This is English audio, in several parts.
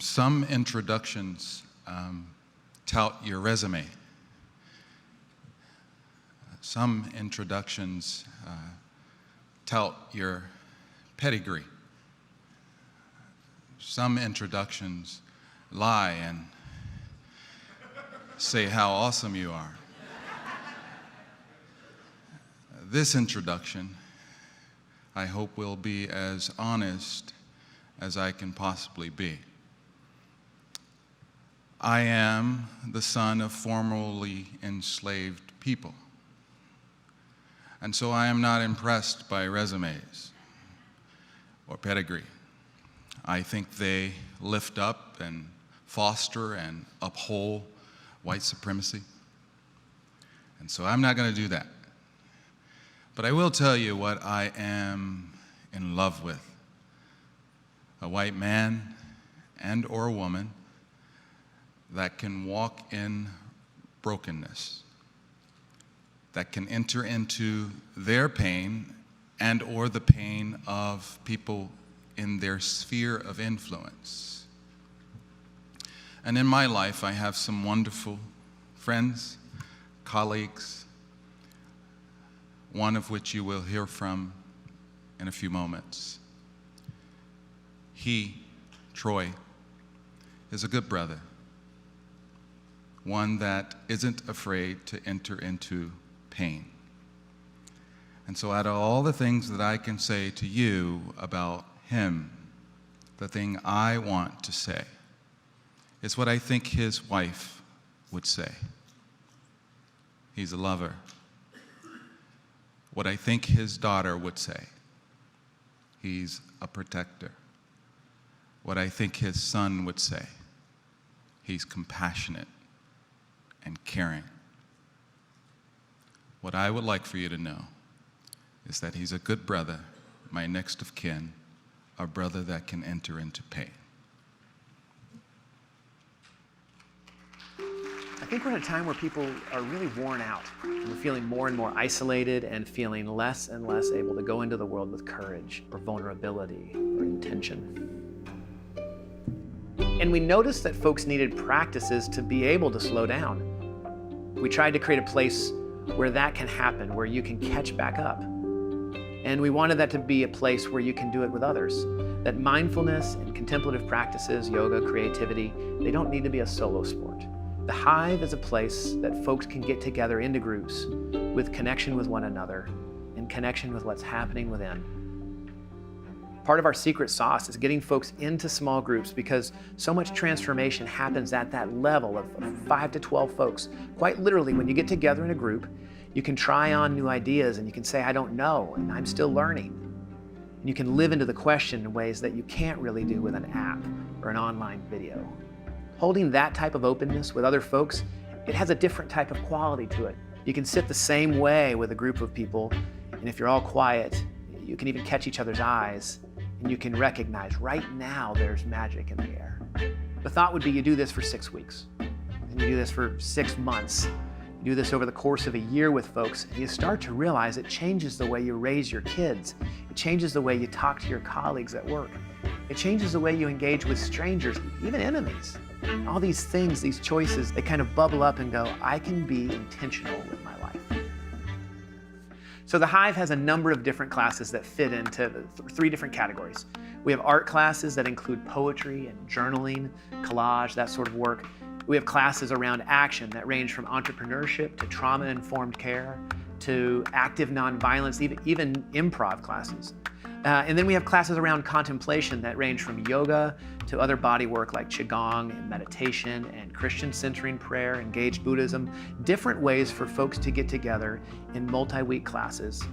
Some introductions tout your resume. Some introductions tout your pedigree. Some introductions lie and say how awesome you are. This introduction, I hope, will be as honest as I can possibly be. I am the son of formerly enslaved people, and so I am not impressed by resumes or pedigree. I think they lift up and foster and uphold white supremacy, and so I'm not going to do that. But I will tell you what I am in love with: a white man and or woman that can walk in brokenness, that can enter into their pain and or the pain of people in their sphere of influence. And in my life, I have some wonderful friends, colleagues, one of which you will hear from in a few moments. He, Troy, is a good brother, one that isn't afraid to enter into pain. And so out of all the things that I can say to you about him, the thing I want to say is what I think his wife would say. He's a lover. What I think his daughter would say: he's a protector. What I think his son would say: he's compassionate and caring. What I would like for you to know is that he's a good brother, my next of kin, a brother that can enter into pain. I think we're in a time where people are really worn out. We're feeling more and more isolated and feeling less and less able to go into the world with courage or vulnerability or intention. And we noticed that folks needed practices to be able to slow down. We tried to create a place where that can happen, where you can catch back up. And we wanted that to be a place where you can do it with others. That mindfulness and contemplative practices, yoga, creativity, they don't need to be a solo sport. The Hive is a place that folks can get together into groups with connection with one another and connection with what's happening within. Part of our secret sauce is getting folks into small groups, because so much transformation happens at that level of 5 to 12 folks. Quite literally, when you get together in a group, you can try on new ideas and you can say, I don't know, and I'm still learning. And you can live into the question in ways that you can't really do with an app or an online video. Holding that type of openness with other folks, it has a different type of quality to it. You can sit the same way with a group of people, and if you're all quiet, you can even catch each other's eyes, and you can recognize right now there's magic in the air. The thought would be you do this for 6 weeks, and you do this for 6 months. You do this over the course of a year with folks, and you start to realize it changes the way you raise your kids. It changes the way you talk to your colleagues at work. It changes the way you engage with strangers, even enemies. All these things, these choices, they kind of bubble up and go, I can be intentional with my life. So the Hive has a number of different classes that fit into 3 different categories. We have art classes that include poetry and journaling, collage, that sort of work. We have classes around action that range from entrepreneurship to trauma-informed care to active nonviolence, even improv classes. And then we have classes around contemplation that range from yoga to other body work like Qigong and meditation and Christian centering prayer, engaged Buddhism, different ways for folks to get together in multi-week classes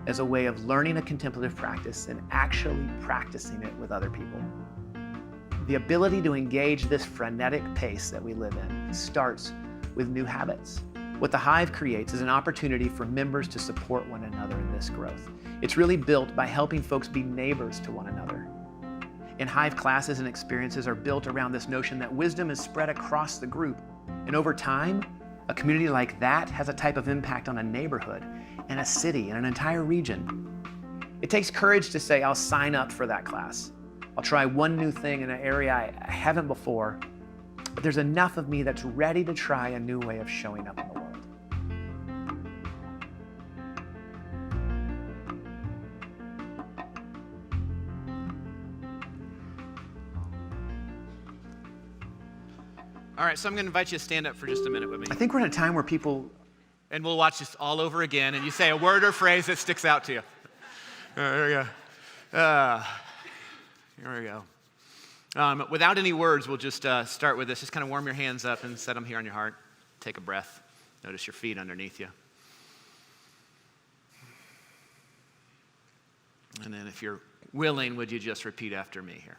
as a way of learning a contemplative practice and actually practicing it with other people. The ability to engage this frenetic pace that we live in starts with new habits. What the Hive creates is an opportunity for members to support one another in this growth. It's really built by helping folks be neighbors to one another. And Hive classes and experiences are built around this notion that wisdom is spread across the group. And over time, a community like that has a type of impact on a neighborhood and a city and an entire region. It takes courage to say, I'll sign up for that class. I'll try one new thing in an area I haven't before. But there's enough of me that's ready to try a new way of showing up in the world. All right, so I'm going to invite you to stand up for just a minute with me. I think we're in a time where people, And we'll watch this all over again, and you say a word or phrase that sticks out to you. There we go. Here we go. Without any words, we'll just start with this. Just kind of warm your hands up and set them here on your heart. Take a breath. Notice your feet underneath you. And then if you're willing, would you just repeat after me here?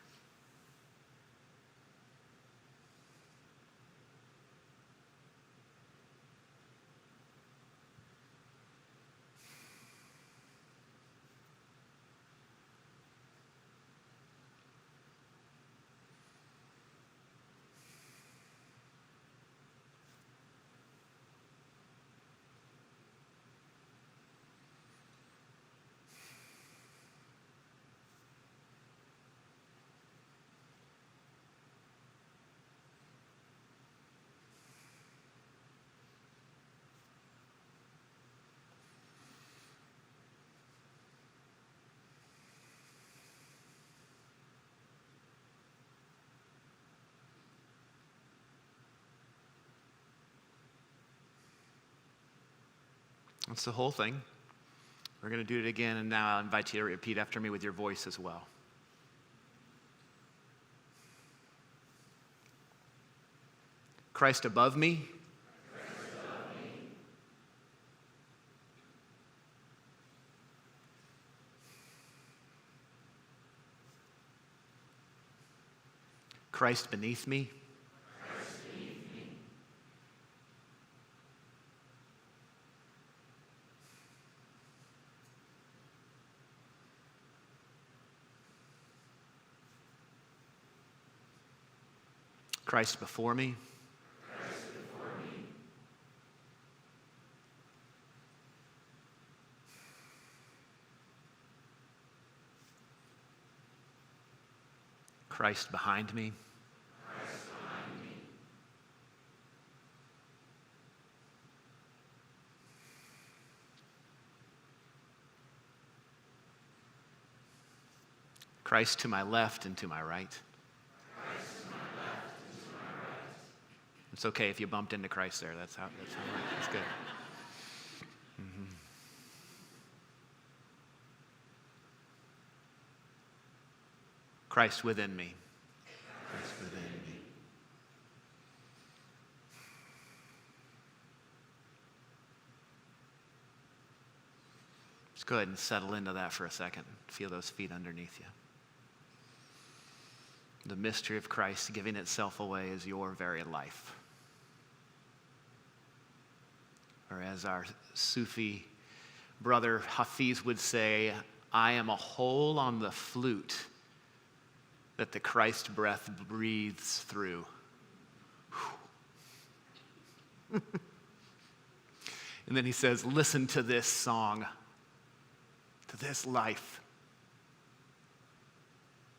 That's the whole thing. We're going to do it again, and now I'll invite you to repeat after me with your voice as well. Christ above me. Christ above me. Christ beneath me. Christ beneath me. Christ before me. Christ before me. Christ behind me. Christ behind me. Christ to my left and to my right. Christ to my left and to my right. It's okay if you bumped into Christ there. That's good. Mm-hmm. Christ within me. Christ within me. Just go ahead and settle into that for a second. Feel those feet underneath you. The mystery of Christ giving itself away as your very life. Or as our Sufi brother Hafiz would say, I am a hole on the flute that the Christ breath breathes through. And then he says, listen to this song, to this life.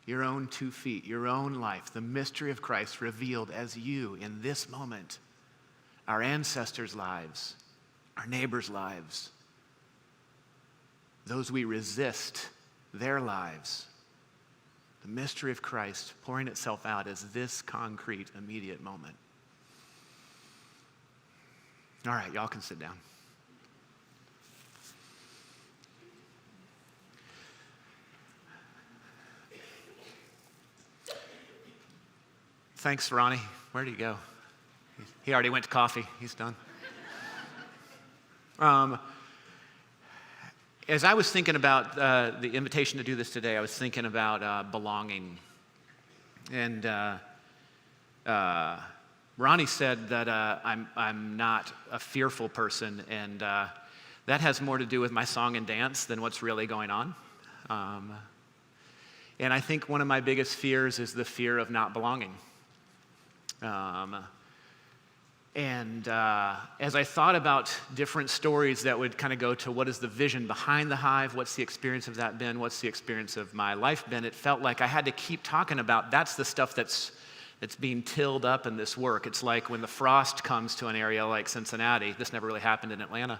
Your own 2 feet, your own life, the mystery of Christ revealed as you in this moment, our ancestors' lives, our neighbors' lives, those we resist, their lives. The mystery of Christ pouring itself out as this concrete, immediate moment. All right, y'all can sit down. Thanks, Ronnie. Where did he go? He already went to coffee. He's done. As I was thinking about the invitation to do this today, I was thinking about belonging. And Ronnie said that I'm not a fearful person, and that has more to do with my song and dance than what's really going on. And I think one of my biggest fears is the fear of not belonging. And as I thought about different stories that would kind of go to what is the vision behind the hive, what's the experience of that been, what's the experience of my life been, it felt like I had to keep talking about that's the stuff that's being tilled up in this work. It's like when the frost comes to an area like Cincinnati, this never really happened in Atlanta,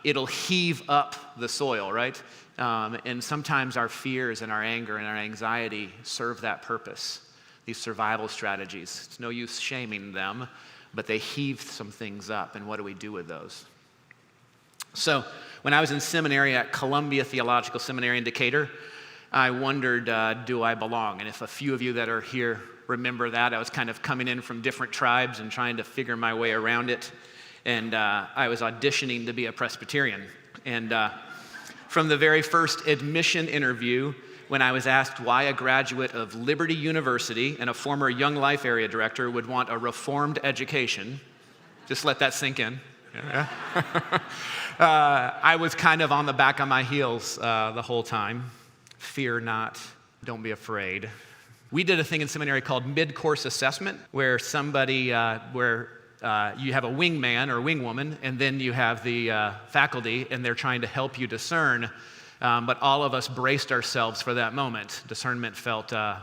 it'll heave up the soil, right? And sometimes our fears and our anger and our anxiety serve that purpose, these survival strategies. It's no use shaming them, but they heave some things up, and what do we do with those? So when I was in seminary at Columbia Theological Seminary in Decatur, I wondered, do I belong? And if a few of you that are here remember that, I was kind of coming in from different tribes and trying to figure my way around it, and I was auditioning to be a Presbyterian. And from the very first admission interview, when I was asked why a graduate of Liberty University and a former Young Life area director would want a reformed education, just let that sink in. Yeah. I was kind of on the back of my heels the whole time. Fear not, don't be afraid. We did a thing in seminary called mid-course assessment, where somebody, you have a wingman or wingwoman, and then you have the faculty, and they're trying to help you discern. But all of us braced ourselves for that moment. Discernment felt a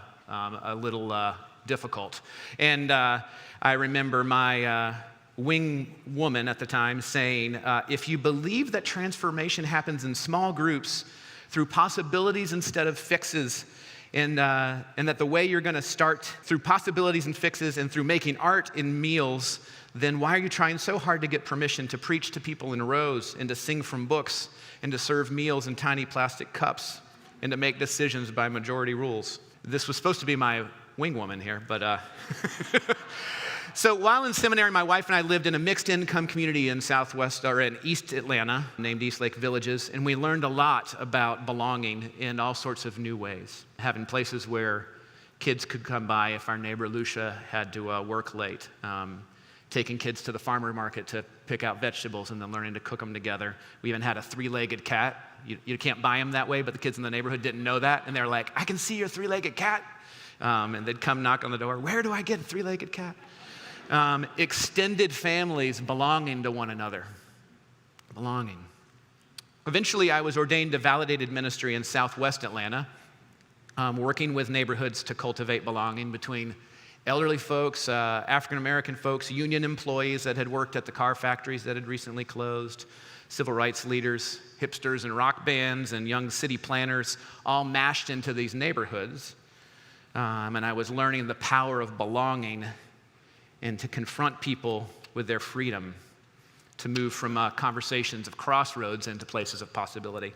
little difficult. And I remember my wing woman at the time saying, if you believe that transformation happens in small groups through possibilities instead of fixes, and that the way you're going to start through possibilities and fixes and through making art in meals, then why are you trying so hard to get permission to preach to people in rows and to sing from books and to serve meals in tiny plastic cups and to make decisions by majority rules? This was supposed to be my wingwoman here, but So while in seminary, my wife and I lived in a mixed income community in in East Atlanta named East Lake Villages, and we learned a lot about belonging in all sorts of new ways. Having places where kids could come by if our neighbor Lucia had to work late. Taking kids to the farmer market to pick out vegetables and then learning to cook them together. We even had a three-legged cat. You can't buy them that way, but the kids in the neighborhood didn't know that, and they're like, I can see your three-legged cat. And they'd come knock on the door, where do I get a three-legged cat? Extended families belonging to one another. Belonging. Eventually, I was ordained to validated ministry in Southwest Atlanta, working with neighborhoods to cultivate belonging between elderly folks, African-American folks, union employees that had worked at the car factories that had recently closed, civil rights leaders, hipsters and rock bands, and young city planners, all mashed into these neighborhoods. And I was learning the power of belonging and to confront people with their freedom, to move from conversations of crossroads into places of possibility.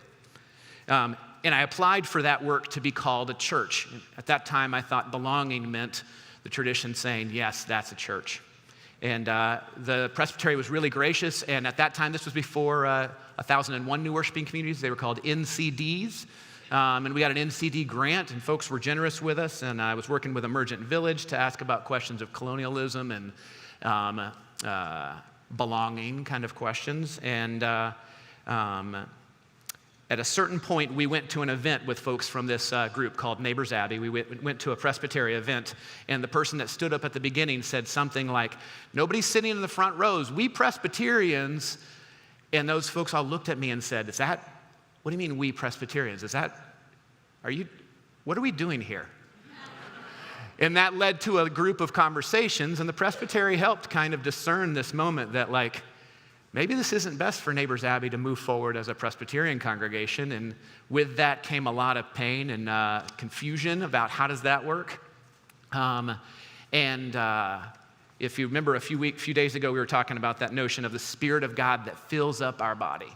And I applied for that work to be called a church. At that time, I thought belonging meant the tradition saying, yes, that's a church. And the presbytery was really gracious, and at that time, this was before 1001 new worshiping communities. They were called NCDs. And we got an NCD grant, and folks were generous with us, and I was working with Emergent Village to ask about questions of colonialism and belonging kind of questions. And at a certain point, we went to an event with folks from this group called Neighbors Abbey. We went to a Presbytery event, and the person that stood up at the beginning said something like, nobody's sitting in the front rows. We Presbyterians, and those folks all looked at me and said, what do you mean we Presbyterians? What are we doing here? And that led to a group of conversations, and the Presbytery helped kind of discern this moment that maybe this isn't best for Neighbors Abbey to move forward as a Presbyterian congregation. And with that came a lot of pain and confusion about how does that work. If you remember a few days ago, we were talking about that notion of the Spirit of God that fills up our body.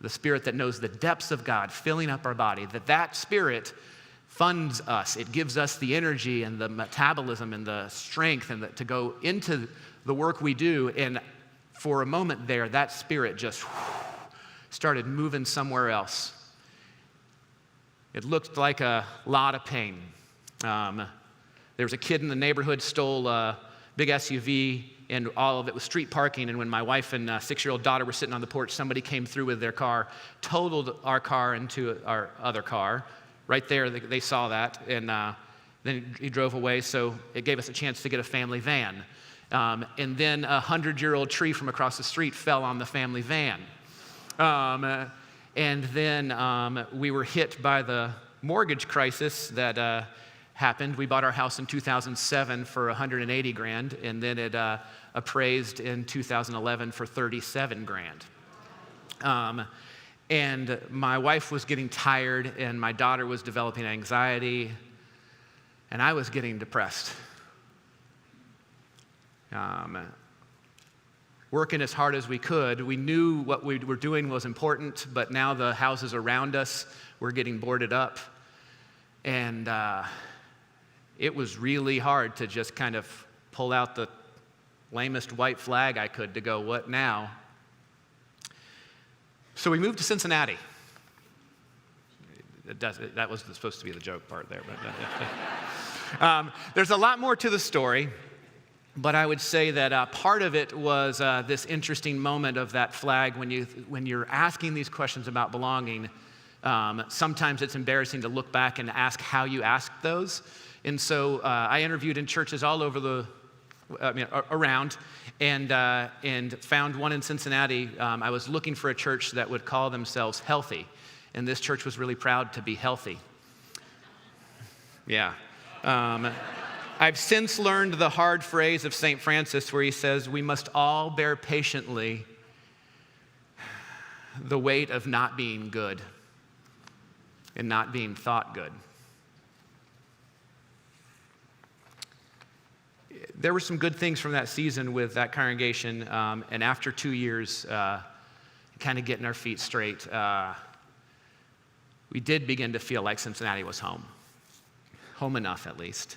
The Spirit that knows the depths of God filling up our body, that Spirit funds us. It gives us the energy and the metabolism and the strength and to go into the work we do. And for a moment there, that Spirit just started moving somewhere else. It looked like a lot of pain. There was a kid in the neighborhood stole a big SUV, and all of it was street parking. And when my wife and 6-year-old daughter were sitting on the porch, somebody came through with their car, totaled our car into our other car. Right there, they saw that, and then he drove away, so it gave us a chance to get a family van. And then a 100-year-old tree from across the street fell on the family van. And then we were hit by the mortgage crisis that happened. We bought our house in 2007 for $180,000, and then it appraised in 2011 for $37,000. And my wife was getting tired, and my daughter was developing anxiety, and I was getting depressed. Working as hard as we could. We knew what we were doing was important, but now the houses around us were getting boarded up. And it was really hard to just kind of pull out the lamest white flag I could to go, what now? So we moved to Cincinnati. That was supposed to be the joke part there. But there's a lot more to the story. But I would say that part of it was this interesting moment of that flag when you're asking these questions about belonging. Sometimes it's embarrassing to look back and ask how you asked those. And so I interviewed in churches all over around, and found one in Cincinnati. I was looking for a church that would call themselves healthy, and this church was really proud to be healthy. Yeah. I've since learned the hard phrase of St. Francis where he says, we must all bear patiently the weight of not being good and not being thought good. There were some good things from that season with that congregation, and after 2 years, kind of getting our feet straight, we did begin to feel like Cincinnati was home enough at least.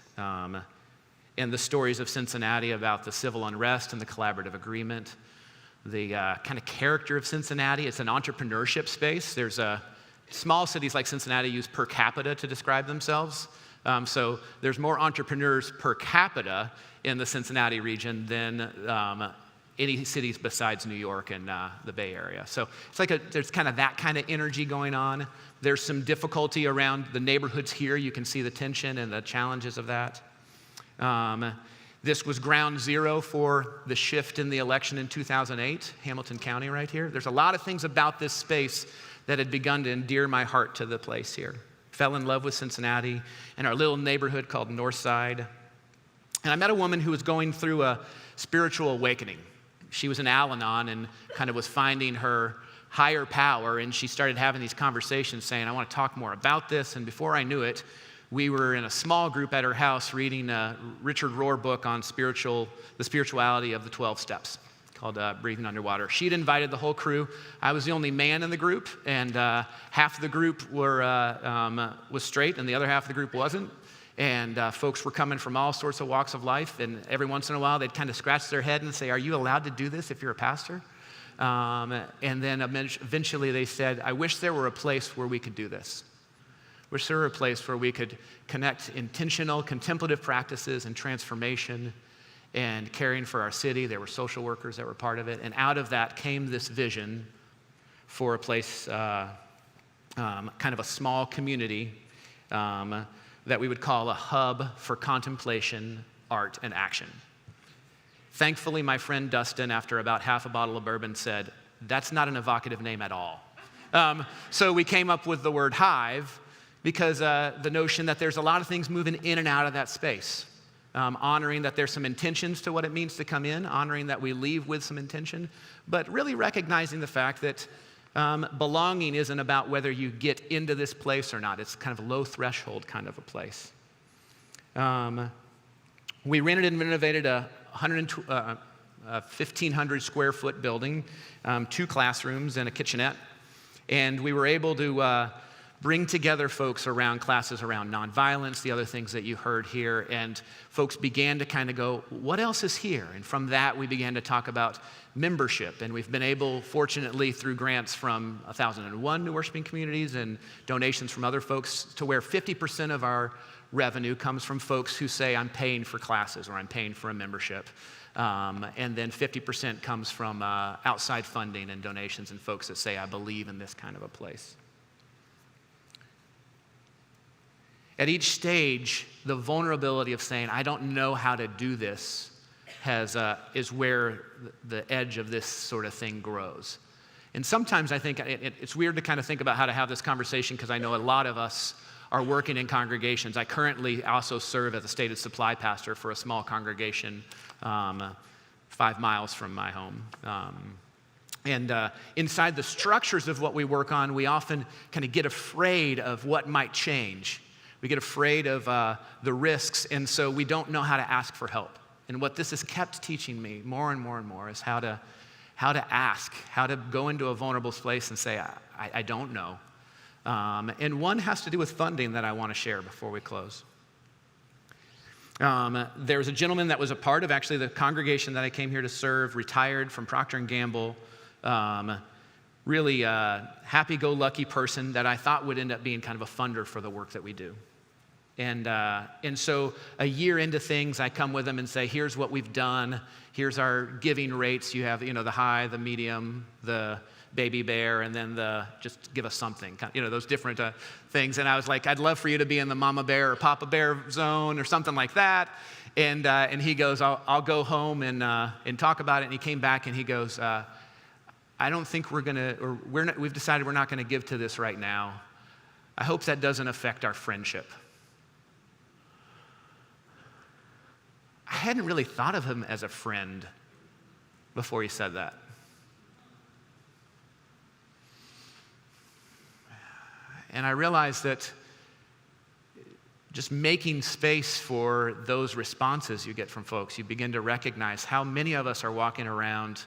And the stories of Cincinnati about the civil unrest and the collaborative agreement, the kind of character of Cincinnati. It's an entrepreneurship space. There's small cities like Cincinnati use per capita to describe themselves. So there's more entrepreneurs per capita in the Cincinnati region than any cities besides New York and the Bay Area. So it's like there's kind of that kind of energy going on. There's some difficulty around the neighborhoods here. You can see the tension and the challenges of that. This was ground zero for the shift in the election in 2008, Hamilton County right here. There's a lot of things about this space that had begun to endear my heart to the place here. Fell in love with Cincinnati and our little neighborhood called Northside. And I met a woman who was going through a spiritual awakening. She was in Al-Anon and kind of was finding her higher power, and she started having these conversations saying, I want to talk more about this. And before I knew it, we were in a small group at her house reading a Richard Rohr book on the spirituality of the 12 steps called Breathing Underwater. She'd invited the whole crew. I was the only man in the group, and half of the group was straight, and the other half of the group wasn't. And folks were coming from all sorts of walks of life, and every once in a while they'd kind of scratch their head and say, are you allowed to do this if you're a pastor? And then eventually they said, I wish there were a place where we could do this. Wish there were a place where we could connect intentional, contemplative practices and transformation and caring for our city. There were social workers that were part of it. And out of that came this vision for a place, kind of a small community that we would call a hub for contemplation, art, and action. Thankfully, my friend Dustin, after about half a bottle of bourbon, said, that's not an evocative name at all. So we came up with the word hive because the notion that there's a lot of things moving in and out of that space, honoring that there's some intentions to what it means to come in, honoring that we leave with some intention, but really recognizing the fact that belonging isn't about whether you get into this place or not. It's kind of a low threshold kind of a place. We rented and renovated a 1,500 square foot building, 2 classrooms and a kitchenette. And we were able to bring together folks around classes around nonviolence, the other things that you heard here. And folks began to kind of go, what else is here? And from that, we began to talk about membership. And we've been able, fortunately, through grants from 1,001 New Worshiping Communities and donations from other folks, to where 50% of our revenue comes from folks who say, I'm paying for classes or I'm paying for a membership. And then 50% comes from outside funding and donations and folks that say, I believe in this kind of a place. At each stage, the vulnerability of saying, I don't know how to do this, is where the edge of this sort of thing grows. And sometimes I think it's weird to kind of think about how to have this conversation, because I know a lot of us are working in congregations. I currently also serve as a stated supply pastor for a small congregation 5 miles from my home. Inside the structures of what we work on, we often kind of get afraid of what might change. We get afraid of the risks, and so we don't know how to ask for help. And what this has kept teaching me more and more and more is how to ask, how to go into a vulnerable place and say, I don't know. And one has to do with funding that I want to share before we close. There's a gentleman that was a part of actually the congregation that I came here to serve, retired from Procter & Gamble, really happy-go-lucky person that I thought would end up being kind of a funder for the work that we do. And so a year into things, I come with him and say, here's what we've done. Here's our giving rates. You have, the high, the medium, the baby bear, and then the just give us something, those different things. And I was like, I'd love for you to be in the mama bear or papa bear zone or something like that. And he goes, I'll go home and talk about it. And he came back and he goes, I don't think we've decided we're not going to give to this right now. I hope that doesn't affect our friendship. I hadn't really thought of him as a friend before he said that. And I realized that just making space for those responses you get from folks, you begin to recognize how many of us are walking around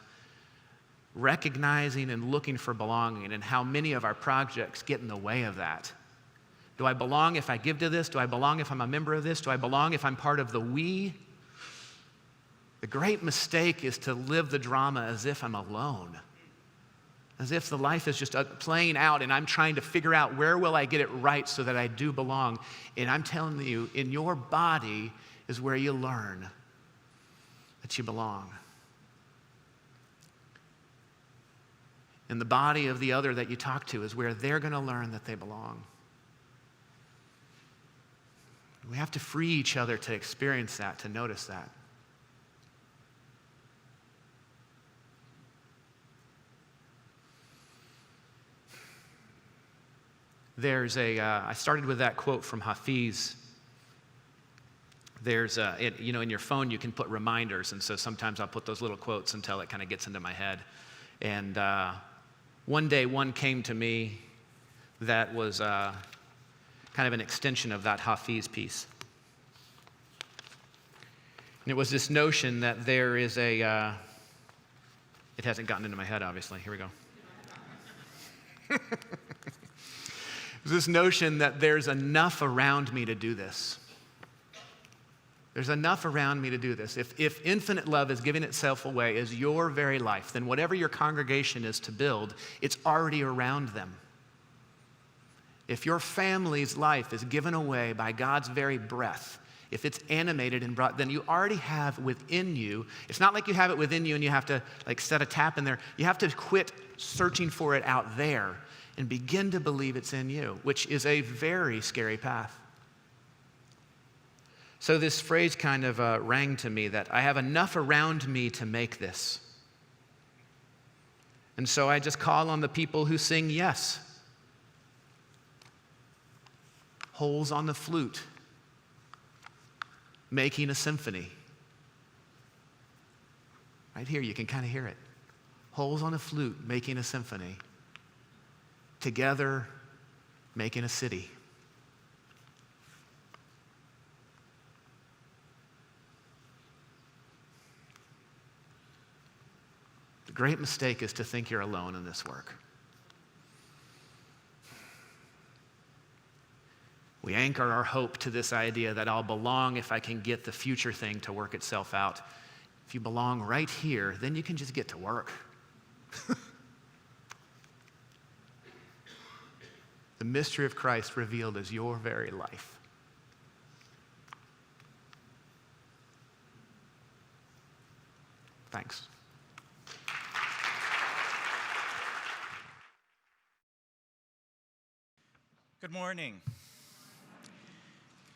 recognizing and looking for belonging, and how many of our projects get in the way of that. Do I belong if I give to this? Do I belong if I'm a member of this? Do I belong if I'm part of the we? The great mistake is to live the drama as if I'm alone, as if the life is just playing out and I'm trying to figure out where will I get it right so that I do belong. And I'm telling you, in your body is where you learn that you belong. And the body of the other that you talk to is where they're going to learn that they belong. We have to free each other to experience that, to notice that. I started with that quote from Hafiz. In your phone you can put reminders, and so sometimes I'll put those little quotes until it kind of gets into my head. And one day one came to me that was kind of an extension of that Hafiz piece. And it was this notion that there is it hasn't gotten into my head, obviously. Here we go. This notion that there's enough around me to do this. There's enough around me to do this. If infinite love is giving itself away as your very life, then whatever your congregation is to build, it's already around them. If your family's life is given away by God's very breath, if it's animated and brought, then you already have within you. It's not like you have it within you and you have to set a tap in there. You have to quit searching for it out there and begin to believe it's in you, which is a very scary path. So this phrase kind of rang to me that I have enough around me to make this. And so I just call on the people who sing yes. Holes on the flute, making a symphony. Right here, you can kind of hear it. Holes on a flute, making a symphony. Together, making a city. The great mistake is to think you're alone in this work. We anchor our hope to this idea that I'll belong if I can get the future thing to work itself out. If you belong right here, then you can just get to work. The mystery of Christ revealed as your very life. Thanks. Good morning.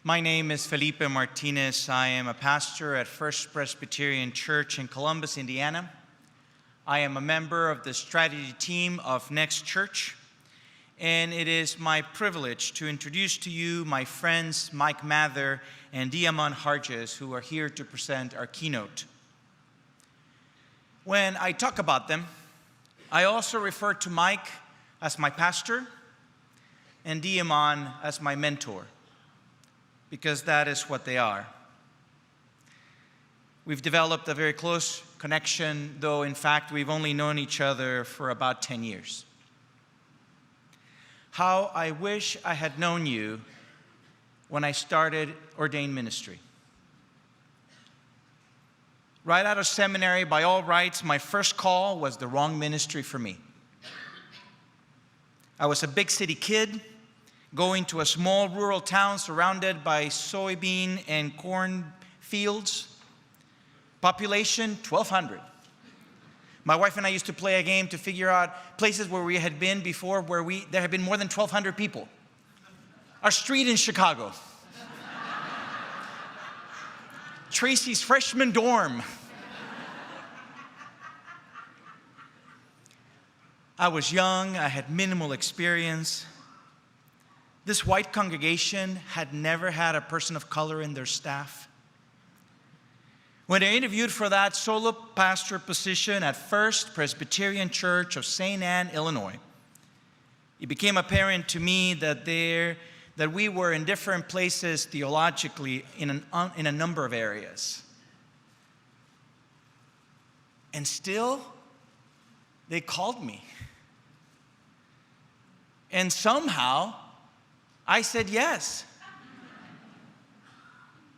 My name is Felipe Martinez. I am a pastor at First Presbyterian Church in Columbus, Indiana. I am a member of the strategy team of Next Church, and it is my privilege to introduce to you my friends Mike Mather and Harges, who are here to present our keynote. When I talk about them, I also refer to Mike as my pastor and Diamon as my mentor, because that is what they are. We've developed a very close connection, though in fact we've only known each other for about 10 years. How I wish I had known you when I started ordained ministry. Right out of seminary, by all rights, my first call was the wrong ministry for me. I was a big city kid going to a small rural town surrounded by soybean and corn fields. Population, 1,200. My wife and I used to play a game to figure out places where we had been before where there had been more than 1,200 people. Our street in Chicago. Tracy's freshman dorm. I was young, I had minimal experience. This white congregation had never had a person of color in their staff. When I interviewed for that solo pastor position at First Presbyterian Church of St. Anne, Illinois, it became apparent to me that we were in different places theologically in a number of areas. And still, they called me. And somehow, I said yes.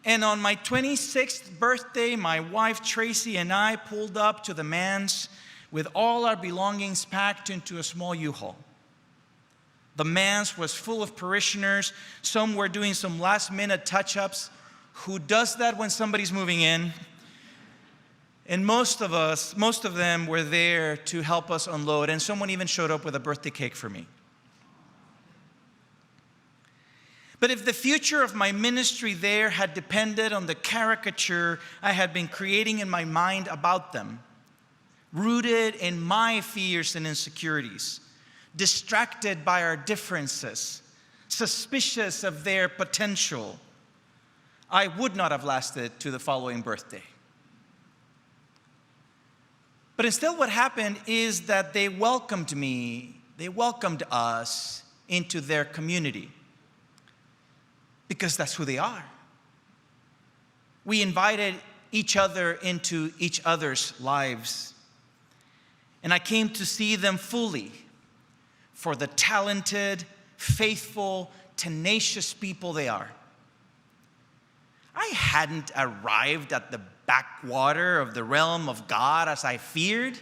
And on my 26th birthday, my wife Tracy and I pulled up to the manse with all our belongings packed into a small U-Haul. The manse was full of parishioners. Some were doing some last-minute touch-ups. Who does that when somebody's moving in? And most of them were there to help us unload, and someone even showed up with a birthday cake for me. But if the future of my ministry there had depended on the caricature I had been creating in my mind about them, rooted in my fears and insecurities, distracted by our differences, suspicious of their potential, I would not have lasted to the following birthday. But instead what happened is that they welcomed us into their community. Because that's who they are. We invited each other into each other's lives. And I came to see them fully for the talented, faithful, tenacious people they are. I hadn't arrived at the backwater of the realm of God as I feared,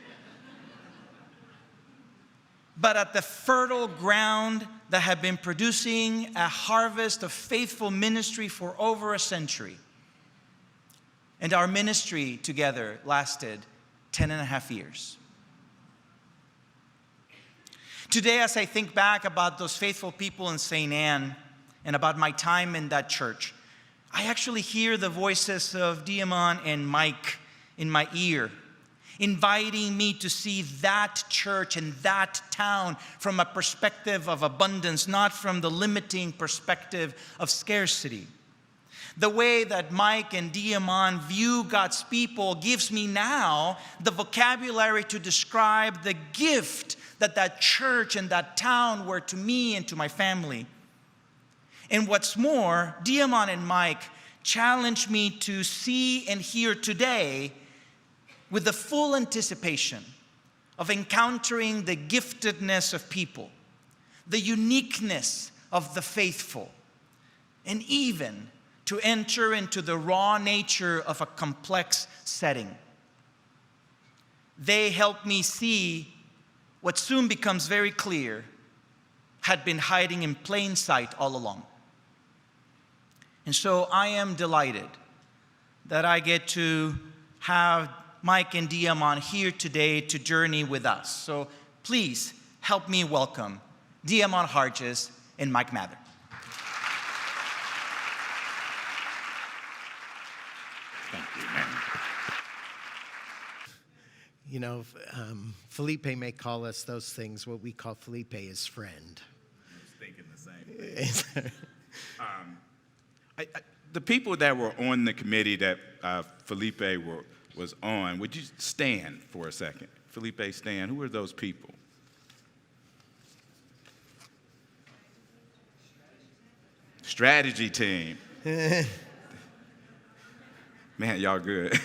but at the fertile ground that had been producing a harvest of faithful ministry for over a century. And our ministry together lasted 10.5 years. Today, as I think back about those faithful people in St. Anne and about my time in that church, I actually hear the voices of Diamon and Mike in my ear, inviting me to see that church and that town from a perspective of abundance, not from the limiting perspective of scarcity. The way that Mike and Diamon view God's people gives me now the vocabulary to describe the gift that church and that town were to me and to my family. And what's more, Diamon and Mike challenged me to see and hear today with the full anticipation of encountering the giftedness of people, the uniqueness of the faithful, and even to enter into the raw nature of a complex setting. They helped me see what soon becomes very clear had been hiding in plain sight all along. And so I am delighted that I get to have Mike and Diamon here today to journey with us. So please help me welcome Harges and Mike Mather. You know, Felipe may call us those things. What we call Felipe is friend. I was thinking the same thing. The people that were on the committee that Felipe was on, would you stand for a second? Felipe, stand. Who are those people? Strategy team. Man, y'all good.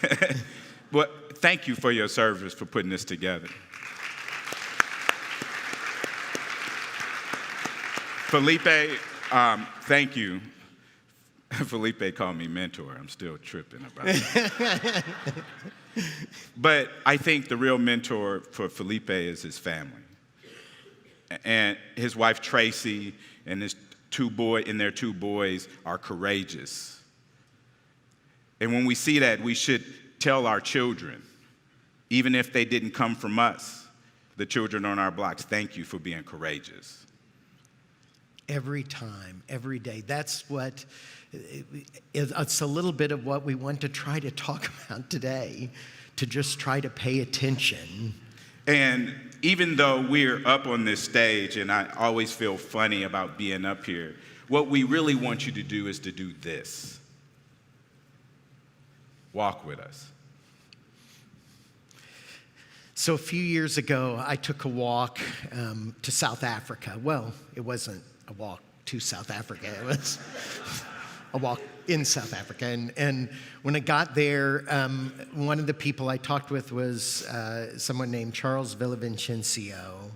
Well, thank you for your service for putting this together. Felipe, thank you. Felipe called me mentor. I'm still tripping about that. But I think the real mentor for Felipe is his family. And his wife, Tracy, and their two boys are courageous. And when we see that, we should tell our children, even if they didn't come from us, the children on our blocks, thank you for being courageous. Every time, every day. That's what, it's a little bit of what we want to try to talk about today, to just try to pay attention. And even though we're up on this stage, and I always feel funny about being up here, what we really want you to do is to do this. Walk with us. So a few years ago, I took a walk to South Africa. Well, it wasn't a walk to South Africa. It was a walk in South Africa. And when I got there, one of the people I talked with was someone named Charles Villavicencio.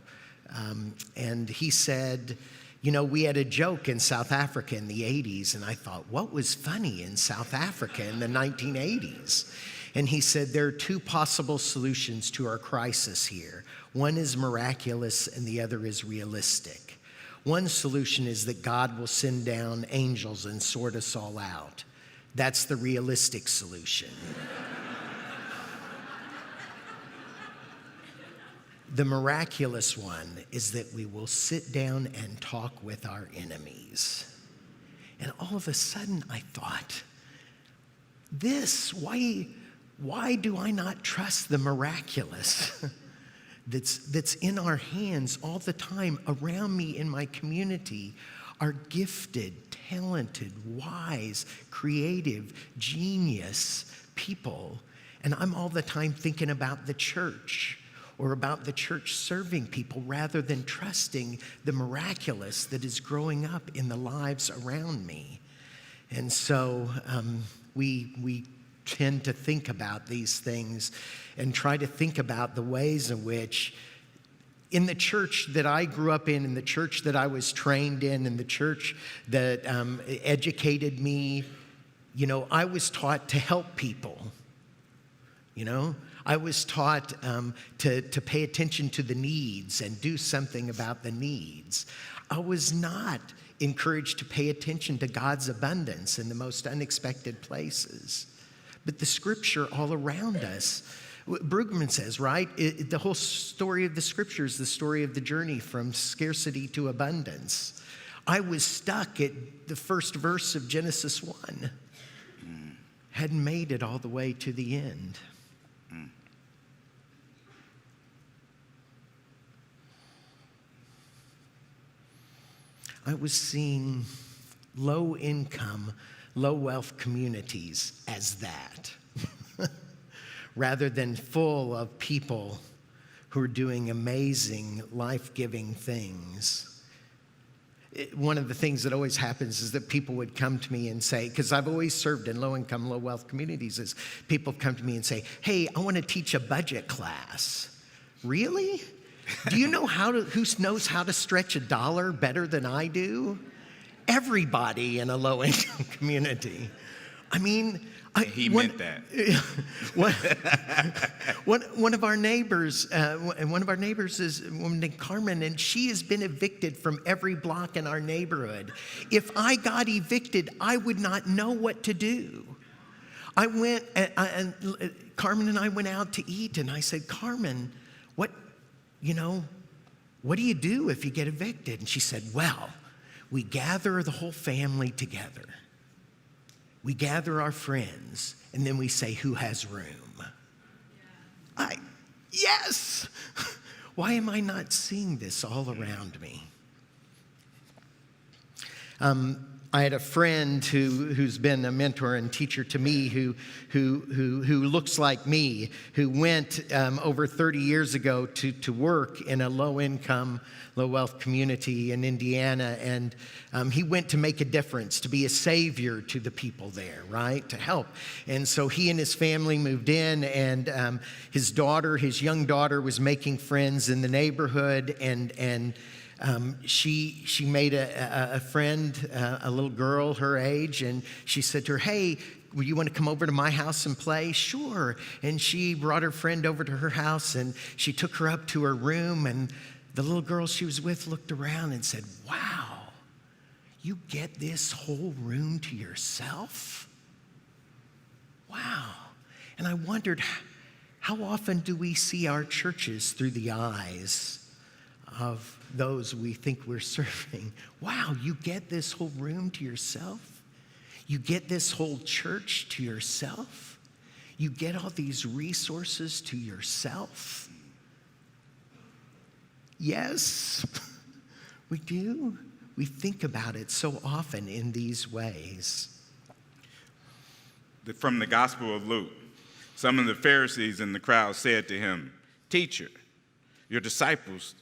And he said, you know, we had a joke in South Africa in the 80s. And I thought, what was funny in South Africa in the 1980s? And he said, there are two possible solutions to our crisis here. One is miraculous and the other is realistic. One solution is that God will send down angels and sort us all out. That's the realistic solution. The miraculous one is that we will sit down and talk with our enemies. And all of a sudden I thought, why do I not trust the miraculous that's in our hands all the time around me in my community are gifted, talented, wise, creative, genius people. And I'm all the time thinking about the church or about the church serving people rather than trusting the miraculous that is growing up in the lives around me. And so we tend to think about these things and try to think about the ways in which in the church that I grew up in the church that I was trained in the church that educated me, you know, I was taught to help people, you know. I was taught to pay attention to the needs and do something about the needs. I was not encouraged to pay attention to God's abundance in the most unexpected places. But the scripture all around us, Brueggemann says, right? The whole story of the scripture is the story of the journey from scarcity to abundance. I was stuck at the first verse of Genesis 1. Hadn't made it all the way to the end. I was seeing low income, low wealth communities as that, rather than full of people who are doing amazing, life-giving things. One of the things that always happens is that people would come to me and say, because I've always served in low-income, low-wealth communities, is people come to me and say, hey, I want to teach a budget class. Really? Do you know who knows how to stretch $1 better than I do? Everybody in a low-income community. I mean, he meant that. One of our neighbors is a woman named Carmen, and she has been evicted from every block in our neighborhood. If I got evicted, I would not know what to do. I went, and Carmen and I went out to eat, and I said, Carmen, what do you do if you get evicted? And she said, well, we gather the whole family together. We gather our friends, and then we say, who has room? Yes! Why am I not seeing this all around me? I had a friend who's been a mentor and teacher to me who looks like me, who went over 30 years ago to work in a low-income, low-wealth community in Indiana. And he went to make a difference, to be a savior to the people there, right, to help. And so he and his family moved in, and his young daughter, was making friends in the neighborhood, and she made a friend, a little girl her age, and she said to her, hey, will you want to come over to my house and play? Sure. And she brought her friend over to her house, and she took her up to her room, and the little girl she was with looked around and said, wow, you get this whole room to yourself? Wow. And I wondered, how often do we see our churches through the eyes of those we think we're serving? Wow, you get this whole room to yourself? You get this whole church to yourself? You get all these resources to yourself? Yes, we do. We think about it so often in these ways. From the Gospel of Luke, some of the Pharisees in the crowd said to him, "Teacher,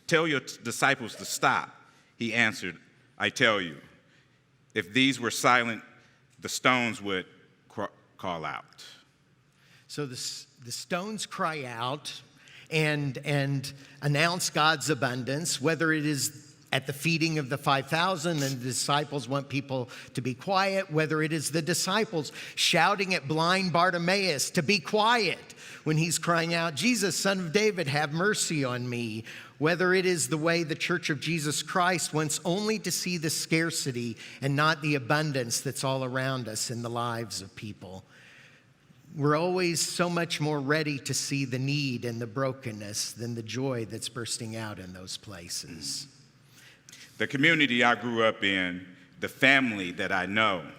tell your disciples to stop." He answered, "I tell you, if these were silent, the stones would call out." So the stones cry out and announce God's abundance, whether it is at the feeding of the 5,000 and the disciples want people to be quiet, whether it is the disciples shouting at blind Bartimaeus to be quiet when he's crying out, "Jesus, Son of David, have mercy on me," whether it is the way the Church of Jesus Christ wants only to see the scarcity and not the abundance that's all around us in the lives of people. We're always so much more ready to see the need and the brokenness than the joy that's bursting out in those places. The community I grew up in, the family that I know,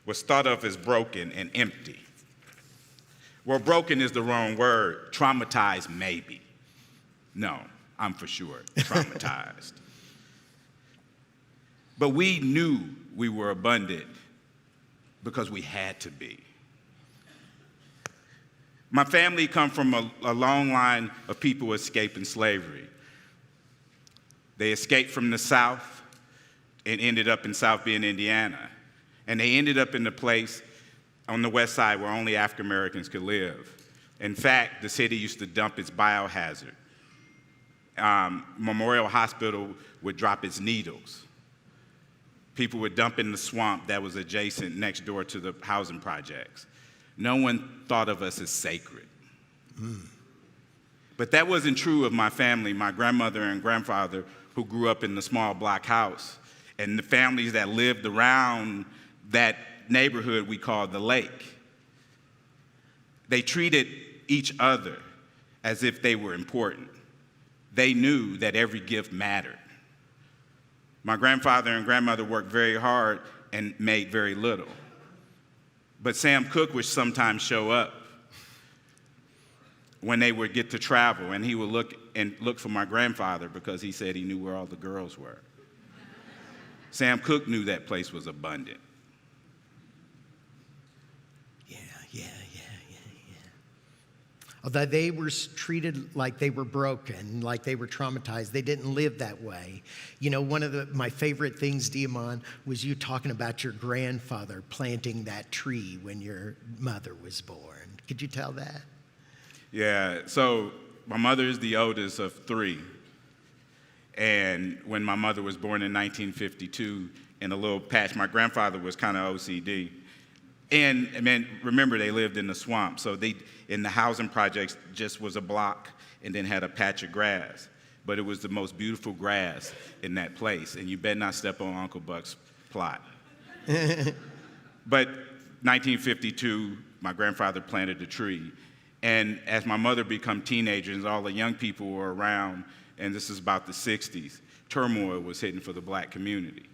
was thought of as broken and empty. Well, broken is the wrong word. Traumatized, maybe. No, I'm for sure traumatized. But we knew we were abundant because we had to be. My family come from a long line of people escaping slavery. They escaped from the South and ended up in South Bend, Indiana. And they ended up in the place on the west side where only African Americans could live. In fact, the city used to dump its biohazard. Memorial Hospital would drop its needles. People would dump in the swamp that was adjacent next door to the housing projects. No one thought of us as sacred. But that wasn't true of my family, my grandmother and grandfather, who grew up in the small block house, and the families that lived around that neighborhood we called the lake. They treated each other as if they were important. They knew that every gift mattered. My grandfather and grandmother worked very hard and made very little. But Sam Cooke would sometimes show up when they would get to travel, and he would look for my grandfather because he said he knew where all the girls were. Sam Cooke knew that place was abundant. Although they were treated like they were broken, like they were traumatized, they didn't live that way. You know, one of my favorite things, Diamond, was you talking about your grandfather planting that tree when your mother was born. Could you tell that? Yeah, so my mother is the oldest of three. And when my mother was born in 1952, in a little patch, my grandfather was kind of OCD. And remember, they lived in the swamp, so in the housing projects just was a block and then had a patch of grass. But it was the most beautiful grass in that place, and you better not step on Uncle Buck's plot. But 1952, my grandfather planted a tree. And as my mother became teenagers, all the young people were around, and this is about the 60s, turmoil was hitting for the black community.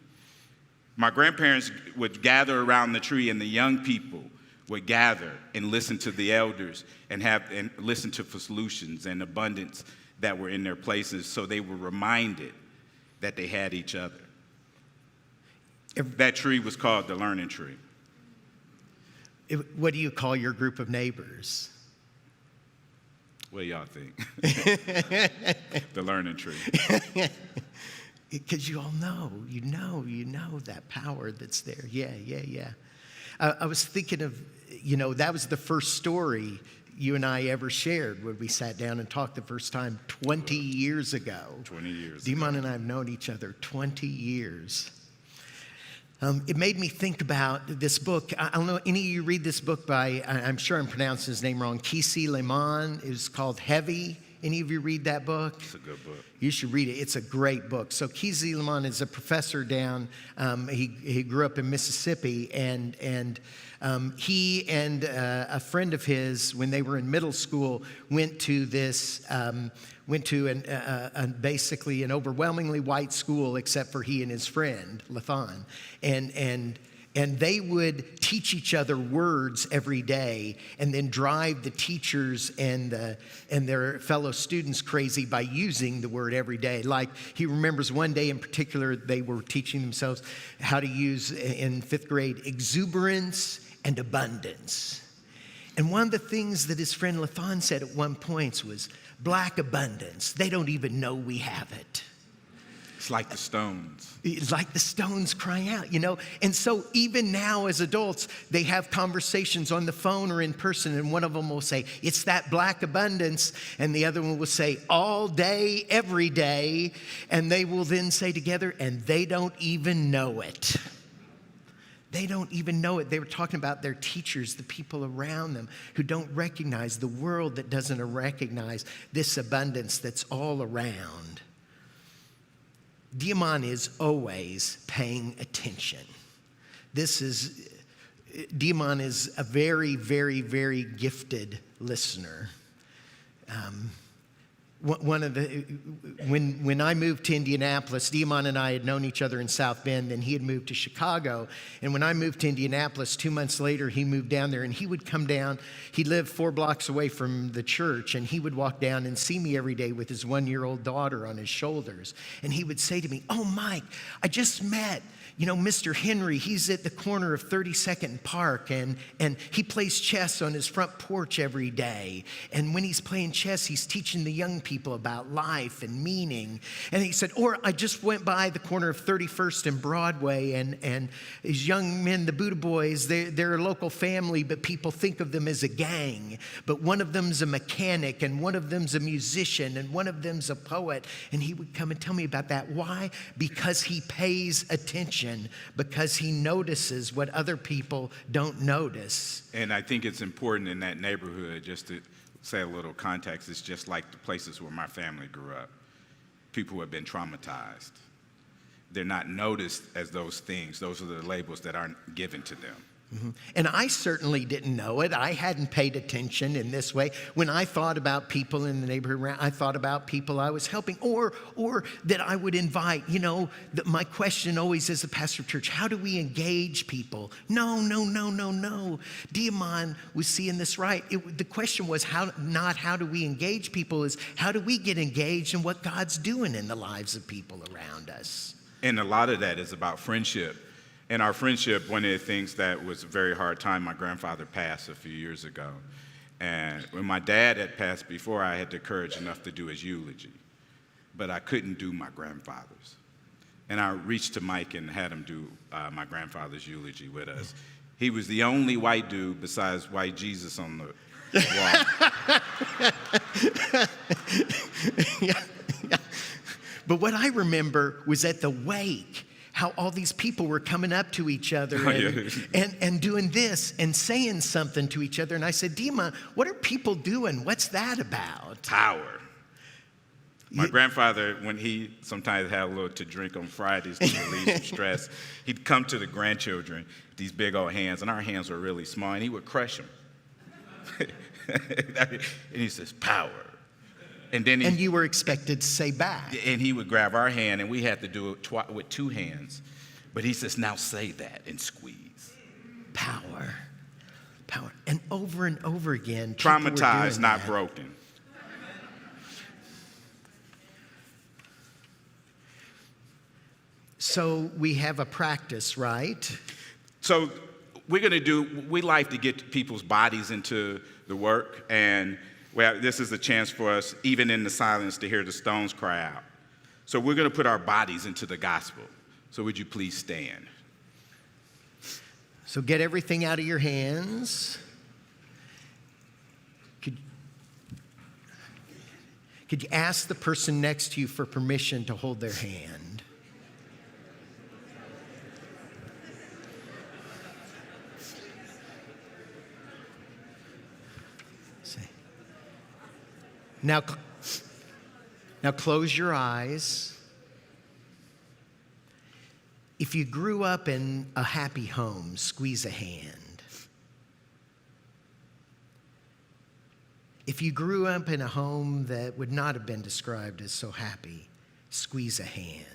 My grandparents would gather around the tree, and the young people would gather and listen to the elders and listen to for solutions and abundance that were in their places, so they were reminded that they had each other. That tree was called the learning tree. What do you call your group of neighbors? What do y'all think? The learning tree. Because you all know, you know that power that's there. Yeah. I was thinking of, that was the first story you and I ever shared when we sat down and talked the first time 20 years ago. 20 years Dimon and I have known each other 20 years. It made me think about this book. I don't know, any of you read this book by, I'm sure I'm pronouncing his name wrong, Keynote Lemon. It's called Heavy. Any of you read that book? It's a good book. You should read it. It's a great book. So Keynote Lemon is a professor down, he grew up in Mississippi, and he and a friend of his, when they were in middle school, went to basically an overwhelmingly white school, except for he and his friend, Lathan. And they would teach each other words every day and then drive the teachers and their fellow students crazy by using the word every day. Like, he remembers one day in particular, they were teaching themselves how to use, in 5th grade, exuberance and abundance. And one of the things that his friend Lathan said at one point was, black abundance, they don't even know we have it. It's like the Stones. It's like the Stones crying out, And so even now as adults, they have conversations on the phone or in person, and one of them will say, it's that black abundance, and the other one will say, all day, every day, and they will then say together, and they don't even know it. They don't even know it. They were talking about their teachers, the people around them who don't recognize the world that doesn't recognize this abundance that's all around. Dimon is always paying attention. Dimon is a very, very, very gifted listener. When I moved to Indianapolis, Dimon and I had known each other in South Bend, and he had moved to Chicago. And when I moved to Indianapolis, 2 months later, he moved down there, and he would come down. He lived 4 blocks away from the church, and he would walk down and see me every day with his 1-year-old daughter on his shoulders. And he would say to me, oh, Mike, I just met Mr. Henry. He's at the corner of 32nd and Park, and he plays chess on his front porch every day. And when he's playing chess, he's teaching the young people about life and meaning. And he said, or I just went by the corner of 31st and Broadway, and these young men, the Buddha Boys, they're a local family, but people think of them as a gang. But one of them's a mechanic, and one of them's a musician, and one of them's a poet. And he would come and tell me about that. Why? Because he pays attention. Because he notices what other people don't notice. And I think it's important in that neighborhood, just to say a little context, it's just like the places where my family grew up. People who have been traumatized. They're not noticed as those things. Those are the labels that aren't given to them. Mm-hmm. And I certainly didn't know it. I hadn't paid attention in this way. When I thought about people in the neighborhood around, I thought about people I was helping or that I would invite. My question always as the pastor of church, how do we engage people? No. Dimon was seeing this right. The question was how do we engage people, is how do we get engaged in what God's doing in the lives of people around us? And a lot of that is about friendship. In our friendship, one of the things that was a very hard time, my grandfather passed a few years ago. And when my dad had passed before, I had the courage enough to do his eulogy. But I couldn't do my grandfather's. And I reached to Mike and had him do my grandfather's eulogy with us. He was the only white dude besides white Jesus on the wall. Yeah. But what I remember was at the wake, how all these people were coming up to each other and doing this and saying something to each other. And I said, Dimon, what are people doing? What's that about? Power. My grandfather, when he sometimes had a little to drink on Fridays to relieve some stress, he'd come to the grandchildren, these big old hands, and our hands were really small, and he would crush them. And he says, power. And you were expected to say back. And he would grab our hand, and we had to do it with 2 hands. But he says, now say that and squeeze. Power. Power. And over again, people were Traumatized, doing not that. broken. So we have a practice, right? So we like to get people's bodies into the work, and well, this is a chance for us, even in the silence, to hear the stones cry out. So we're going to put our bodies into the gospel. So would you please stand? So get everything out of your hands. Could you ask the person next to you for permission to hold their hand? Now close your eyes. If you grew up in a happy home, squeeze a hand. If you grew up in a home that would not have been described as so happy, squeeze a hand.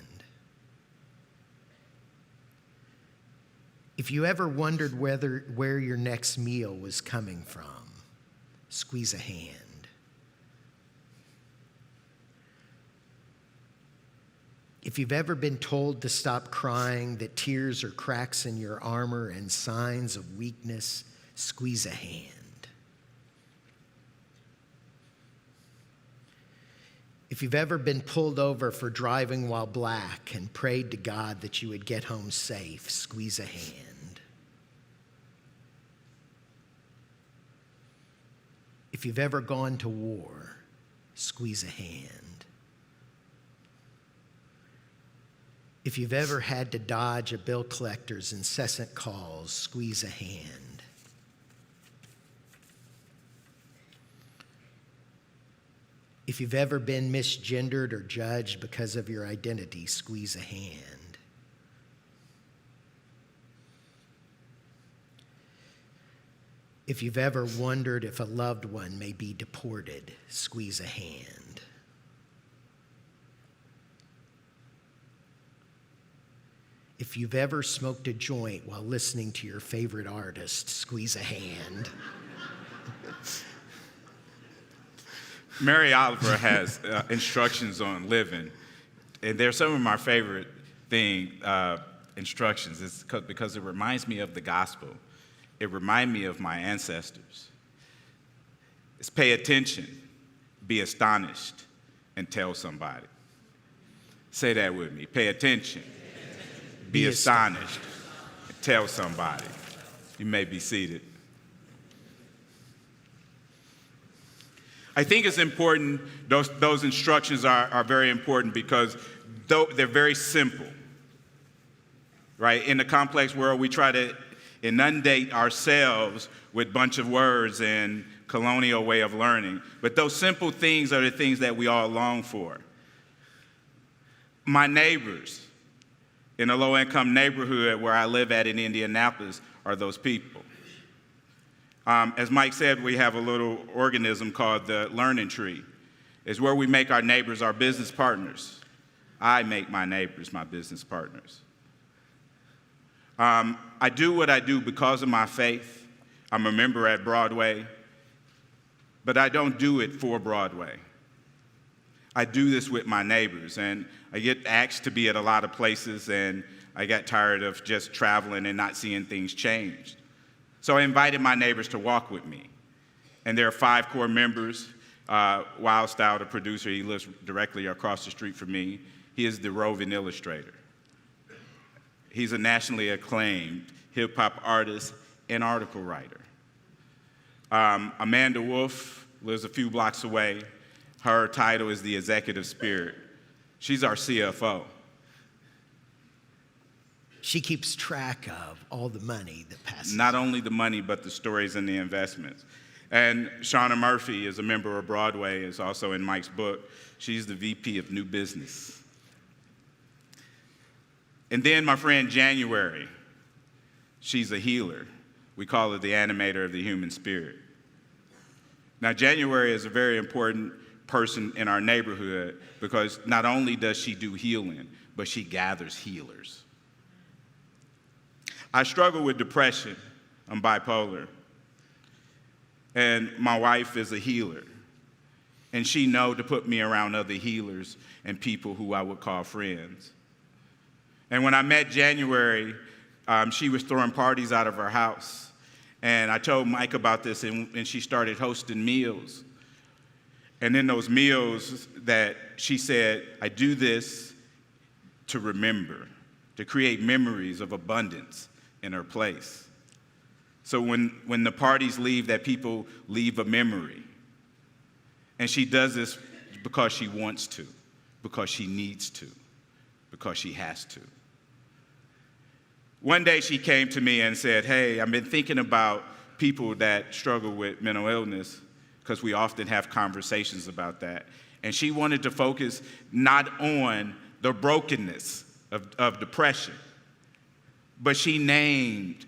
If you ever wondered where your next meal was coming from, squeeze a hand. If you've ever been told to stop crying, that tears are cracks in your armor and signs of weakness, squeeze a hand. If you've ever been pulled over for driving while black and prayed to God that you would get home safe, squeeze a hand. If you've ever gone to war, squeeze a hand. If you've ever had to dodge a bill collector's incessant calls, squeeze a hand. If you've ever been misgendered or judged because of your identity, squeeze a hand. If you've ever wondered if a loved one may be deported, squeeze a hand. If you've ever smoked a joint while listening to your favorite artist, squeeze a hand. Mary Oliver has instructions on living, and they're some of my favorite instructions. It's because it reminds me of the gospel. It reminds me of my ancestors. It's pay attention, be astonished, and tell somebody. Say that with me. Pay attention, be astonished, and tell somebody. You may be seated. I think it's important, those instructions are very important because they're very simple, right? In the complex world, we try to inundate ourselves with a bunch of words and colonial way of learning. But those simple things are the things that we all long for. My neighbors in a low-income neighborhood where I live at in Indianapolis are those people. As Mike said, we have a little organism called the learning tree. It's where we make our neighbors our business partners. I make my neighbors my business partners. I do what I do because of my faith. I'm a member at Broadway, but I don't do it for Broadway. I do this with my neighbors, and I get asked to be at a lot of places, and I got tired of just traveling and not seeing things changed. So I invited my neighbors to walk with me. And there are 5 core members. Wild Style, the producer, he lives directly across the street from me. He is the roving illustrator. He's a nationally acclaimed hip-hop artist and article writer. Amanda Wolf lives a few blocks away. Her title is the Executive Spirit. She's our CFO. She keeps track of all the money that passes. Not only the money, but the stories and the investments. And Shauna Murphy is a member of Broadway, is also in Mike's book. She's the VP of New Business. And then my friend January, she's a healer. We call her the animator of the human spirit. Now, January is a very important person in our neighborhood because not only does she do healing, but she gathers healers. I struggle with depression. I'm bipolar. And my wife is a healer. And she knows to put me around other healers and people who I would call friends. And when I met January, she was throwing parties out of her house. And I told Mike about this, and she started hosting meals. And in those meals that she said, I do this to remember, to create memories of abundance in her place. So when the parties leave, that people leave a memory. And she does this because she wants to, because she needs to, because she has to. One day she came to me and said, hey, I've been thinking about people that struggle with mental illness, because we often have conversations about that. And she wanted to focus not on the brokenness of depression, but she named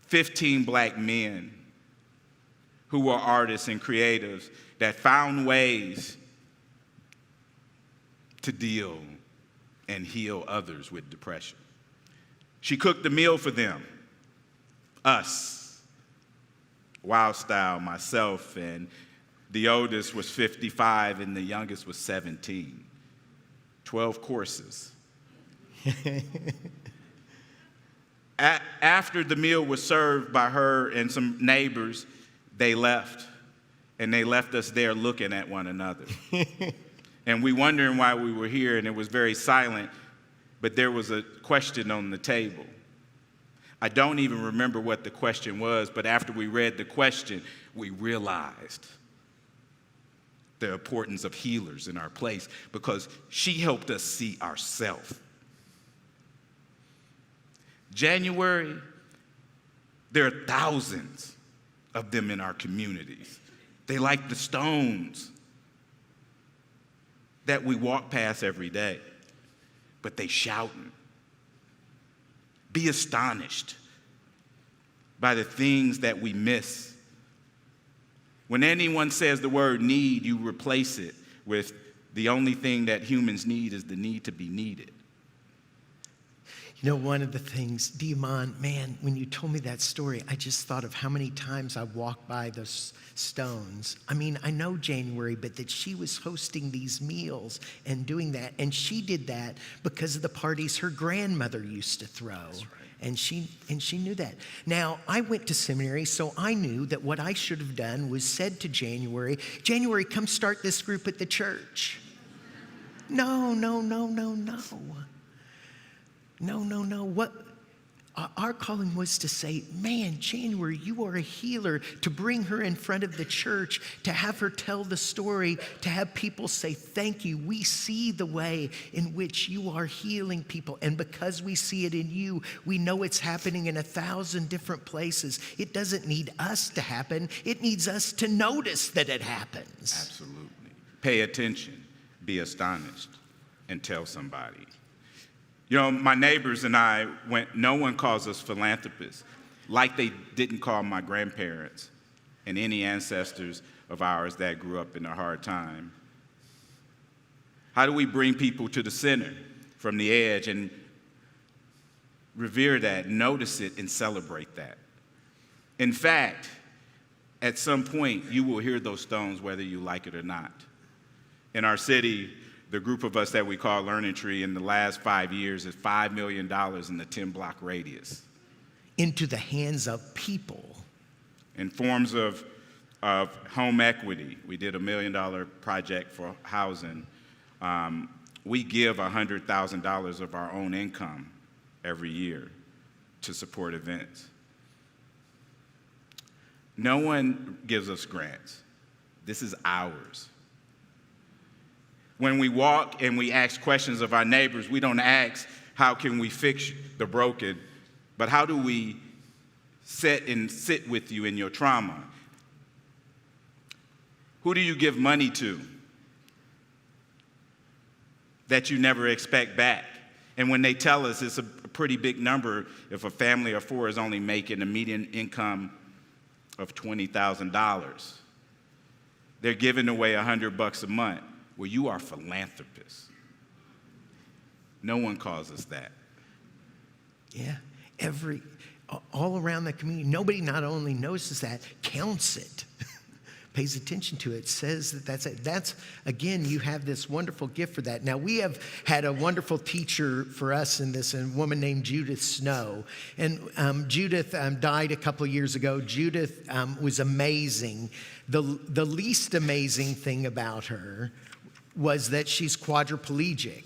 15 black men who were artists and creatives that found ways to deal and heal others with depression. She cooked a meal for them, us, Wild Style, myself, and the oldest was 55 and the youngest was 17. 12 courses. After the meal was served by her and some neighbors, they left. And they left us there looking at one another. And we wondering why we were here, and it was very silent, but there was a question on the table. I don't even remember what the question was, but after we read the question, we realized the importance of healers in our place, because she helped us see ourselves. January, there are thousands of them in our communities. They like the stones that we walk past every day, but they shouting. Be astonished by the things that we miss. When anyone says the word need, you replace it with the only thing that humans need is the need to be needed. You know, one of the things, Diamond, man, when you told me that story, I just thought of how many times I walked by those stones. I mean, I know January, but that she was hosting these meals and doing that. And she did that because of the parties her grandmother used to throw. That's right. And she knew that. Now, I went to seminary, so I knew that what I should have done was said to January, January, come start this group at the church. No. What our calling was to say, man, January, you are a healer, to bring her in front of the church, to have her tell the story, to have people say, thank you. We see the way in which you are healing people. And because we see it in you, we know it's happening in 1,000 different places. It doesn't need us to happen. It needs us to notice that it happens. Absolutely. Pay attention, be astonished, and tell somebody. You know, my neighbors and I no one calls us philanthropists, like they didn't call my grandparents and any ancestors of ours that grew up in a hard time. How do we bring people to the center from the edge and revere that, notice it, and celebrate that? In fact, at some point, you will hear those stones whether you like it or not. In our city, the group of us that we call Learning Tree in the last 5 years is $5 million in the 10-block radius. Into the hands of people. In forms of home equity. We did $1 million project for housing. We give $100,000 of our own income every year to support events. No one gives us grants. This is ours. When we walk and we ask questions of our neighbors, we don't ask, how can we fix the broken, but how do we sit with you in your trauma? Who do you give money to that you never expect back? And when they tell us it's a pretty big number, if a family of 4 is only making a median income of $20,000, they're giving away $100 a month. Well, you are philanthropists. No one calls us that. Yeah, all around the community. Nobody not only notices that, counts it, pays attention to it, says that that's it. That's, again, you have this wonderful gift for that. Now, we have had a wonderful teacher for us in this, a woman named Judith Snow. And Judith died a couple of years ago. Judith was amazing. The least amazing thing about her was that she's quadriplegic.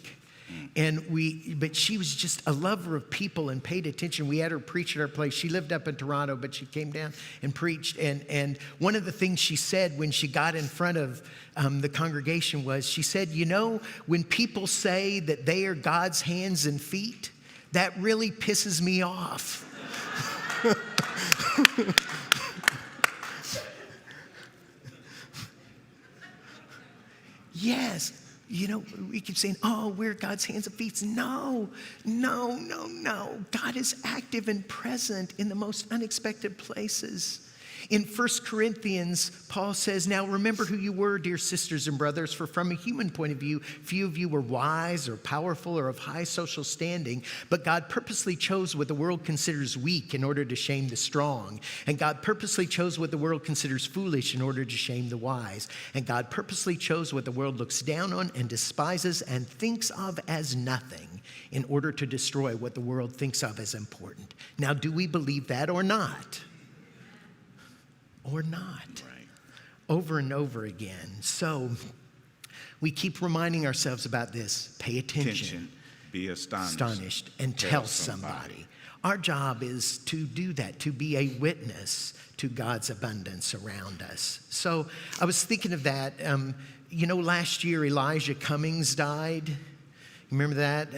But she was just a lover of people and paid attention. We had her preach at our place. She lived up in Toronto, but she came down and preached. And one of the things she said when she got in front of the congregation was, she said, you know, when people say that they are God's hands and feet, that really pisses me off. Yes. You know, we keep saying, oh, we're God's hands and feet. No. God is active and present in the most unexpected places. In 1 Corinthians, Paul says, now remember who you were, dear sisters and brothers, for from a human point of view, few of you were wise or powerful or of high social standing, but God purposely chose what the world considers weak in order to shame the strong. And God purposely chose what the world considers foolish in order to shame the wise. And God purposely chose what the world looks down on and despises and thinks of as nothing in order to destroy what the world thinks of as important. Now, do we believe that or not? Or not, right? Over and over again. So we keep reminding ourselves about this. Pay attention. Be astonished. And tell somebody. Our job is to do that, to be a witness to God's abundance around us. So I was thinking of that. You know, last year Elijah Cummings died. You remember that?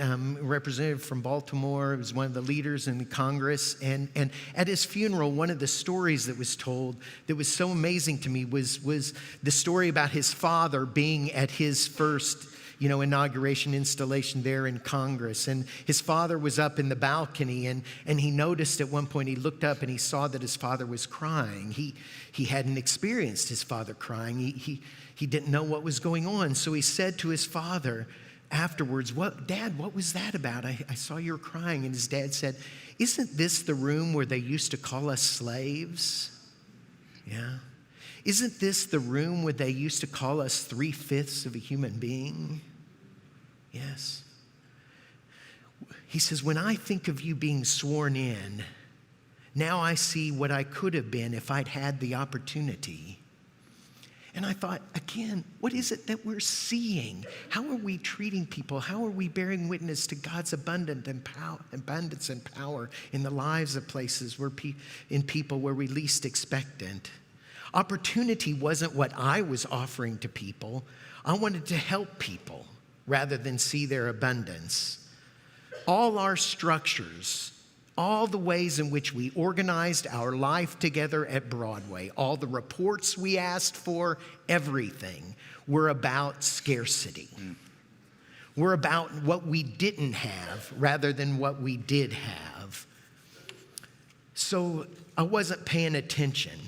Representative from Baltimore. He was one of the leaders in the Congress. And at his funeral, one of the stories that was told that was so amazing to me was the story about his father being at his first, inauguration installation there in Congress. And his father was up in the balcony, and he noticed at one point, he looked up and he saw that his father was crying. He hadn't experienced his father crying. He didn't know what was going on. So he said to his father, afterwards, Dad, what was that about? I saw you were crying. And his dad said, isn't this the room where they used to call us slaves? Yeah. Isn't this the room where they used to call us 3/5 of a human being? Yes. He says, when I think of you being sworn in, now I see what I could have been if I'd had the opportunity. And I thought, again, what is it that we're seeing? How are we treating people? How are we bearing witness to God's abundance and power in the lives of places in people where we least expect it? Opportunity wasn't what I was offering to people. I wanted to help people rather than see their abundance. All our structures, all the ways in which we organized our life together at Broadway, all the reports we asked for, everything, were about scarcity. We're about what we didn't have rather than what we did have. So I wasn't paying attention.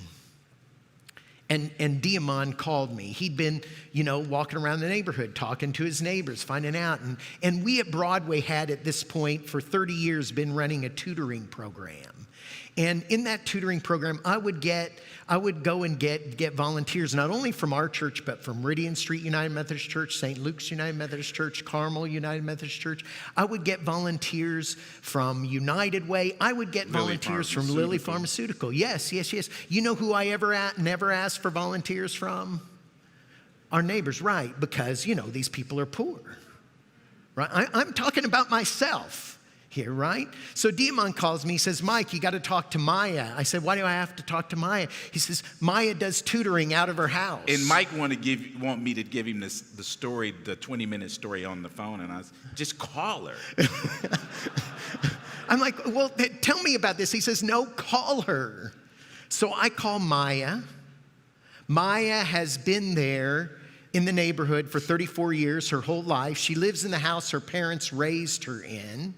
And Diamond called me. He'd been, walking around the neighborhood, talking to his neighbors, finding out. And we at Broadway had, at this point, for 30 years, been running a tutoring program. And in that tutoring program, I would go and get volunteers, not only from our church, but from Meridian Street United Methodist Church, St. Luke's United Methodist Church, Carmel United Methodist Church. I would get volunteers from United Way. I would get volunteers from Lilly Pharmaceutical. Yes. You know who I never asked for volunteers from? Our neighbors, right? Because, these people are poor, right? I'm talking about myself here, right? So Diamond calls me, he says, Mike, you got to talk to Maya. I said, why do I have to talk to Maya? He says, Maya does tutoring out of her house. And Mike want me to give him the story, the 20-minute story on the phone, and I was, just call her. I'm like, well, tell me about this. He says, no, call her. So I call Maya. Maya has been there in the neighborhood for 34 years, her whole life. She lives in the house her parents raised her in.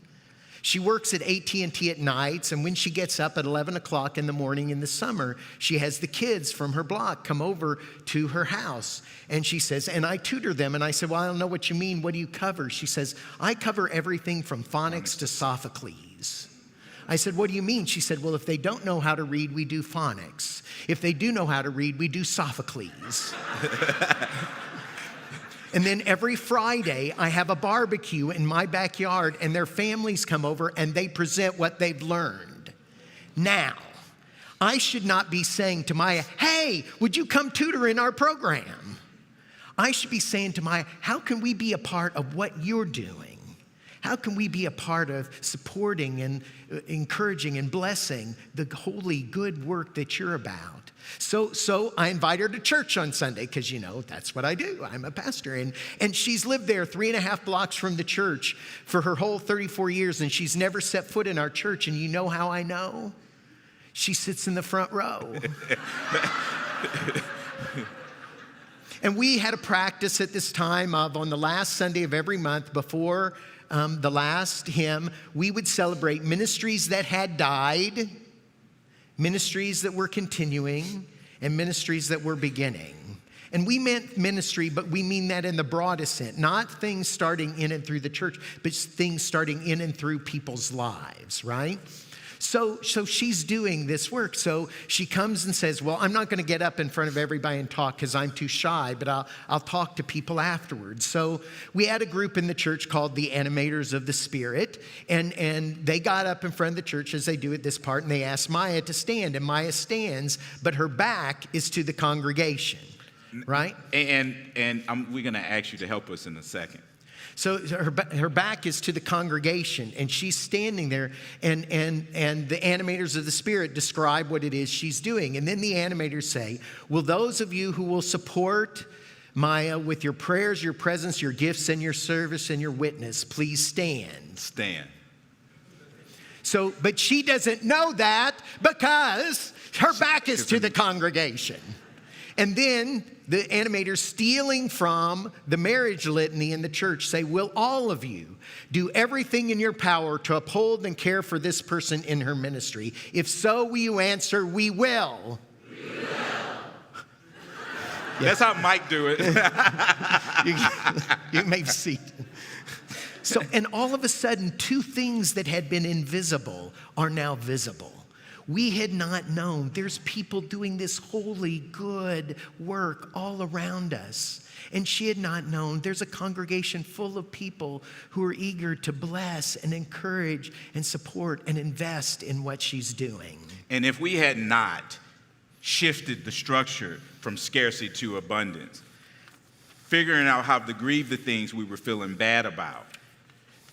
She works at AT&T at nights, and when she gets up at 11 o'clock in the morning in the summer, she has the kids from her block come over to her house. And she says, and I tutor them. And I said, well, I don't know what you mean. What do you cover? She says, I cover everything from phonics to Sophocles. I said, what do you mean? She said, well, if they don't know how to read, we do phonics. If they do know how to read, we do Sophocles. And then every Friday, I have a barbecue in my backyard, and their families come over and they present what they've learned. Now, I should not be saying to Maya, hey, would you come tutor in our program? I should be saying to Maya, how can we be a part of what you're doing? How can we be a part of supporting and encouraging and blessing the holy, good work that you're about? So I invite her to church on Sunday because, that's what I do. I'm a pastor. And she's lived there 3.5 blocks from the church for her whole 34 years, and she's never set foot in our church. And you know how I know? She sits in the front row. And we had a practice at this time of on the last Sunday of every month before the last hymn, we would celebrate ministries that had died, ministries that were continuing, and ministries that were beginning. And we meant ministry, but we mean that in the broadest sense, not things starting in and through the church, but things starting in and through people's lives, right? So she's doing this work. So she comes and says, well, I'm not going to get up in front of everybody and talk because I'm too shy, but I'll talk to people afterwards. So we had a group in the church called the Animators of the Spirit, and they got up in front of the church as they do at this part, and they asked Maya to stand, and Maya stands, but her back is to the congregation, right? And we're going to ask you to help us in a second. So her back is to the congregation, and she's standing there, and the animators of the Spirit describe what it is she's doing. And then the animators say, will those of you who will support Maya with your prayers, your presence, your gifts, and your service, and your witness, please stand. Stand. So, but she doesn't know that because her back is to the congregation. And then the animators, stealing from the marriage litany in the church, say, will all of you do everything in your power to uphold and care for this person in her ministry? If so, will you answer, we will? We will. That's how Mike do it. You may see. So, and all of a sudden, two things that had been invisible are now visible. We had not known there's people doing this holy, good work all around us. And she had not known there's a congregation full of people who are eager to bless and encourage and support and invest in what she's doing. And if we had not shifted the structure from scarcity to abundance, figuring out how to grieve the things we were feeling bad about.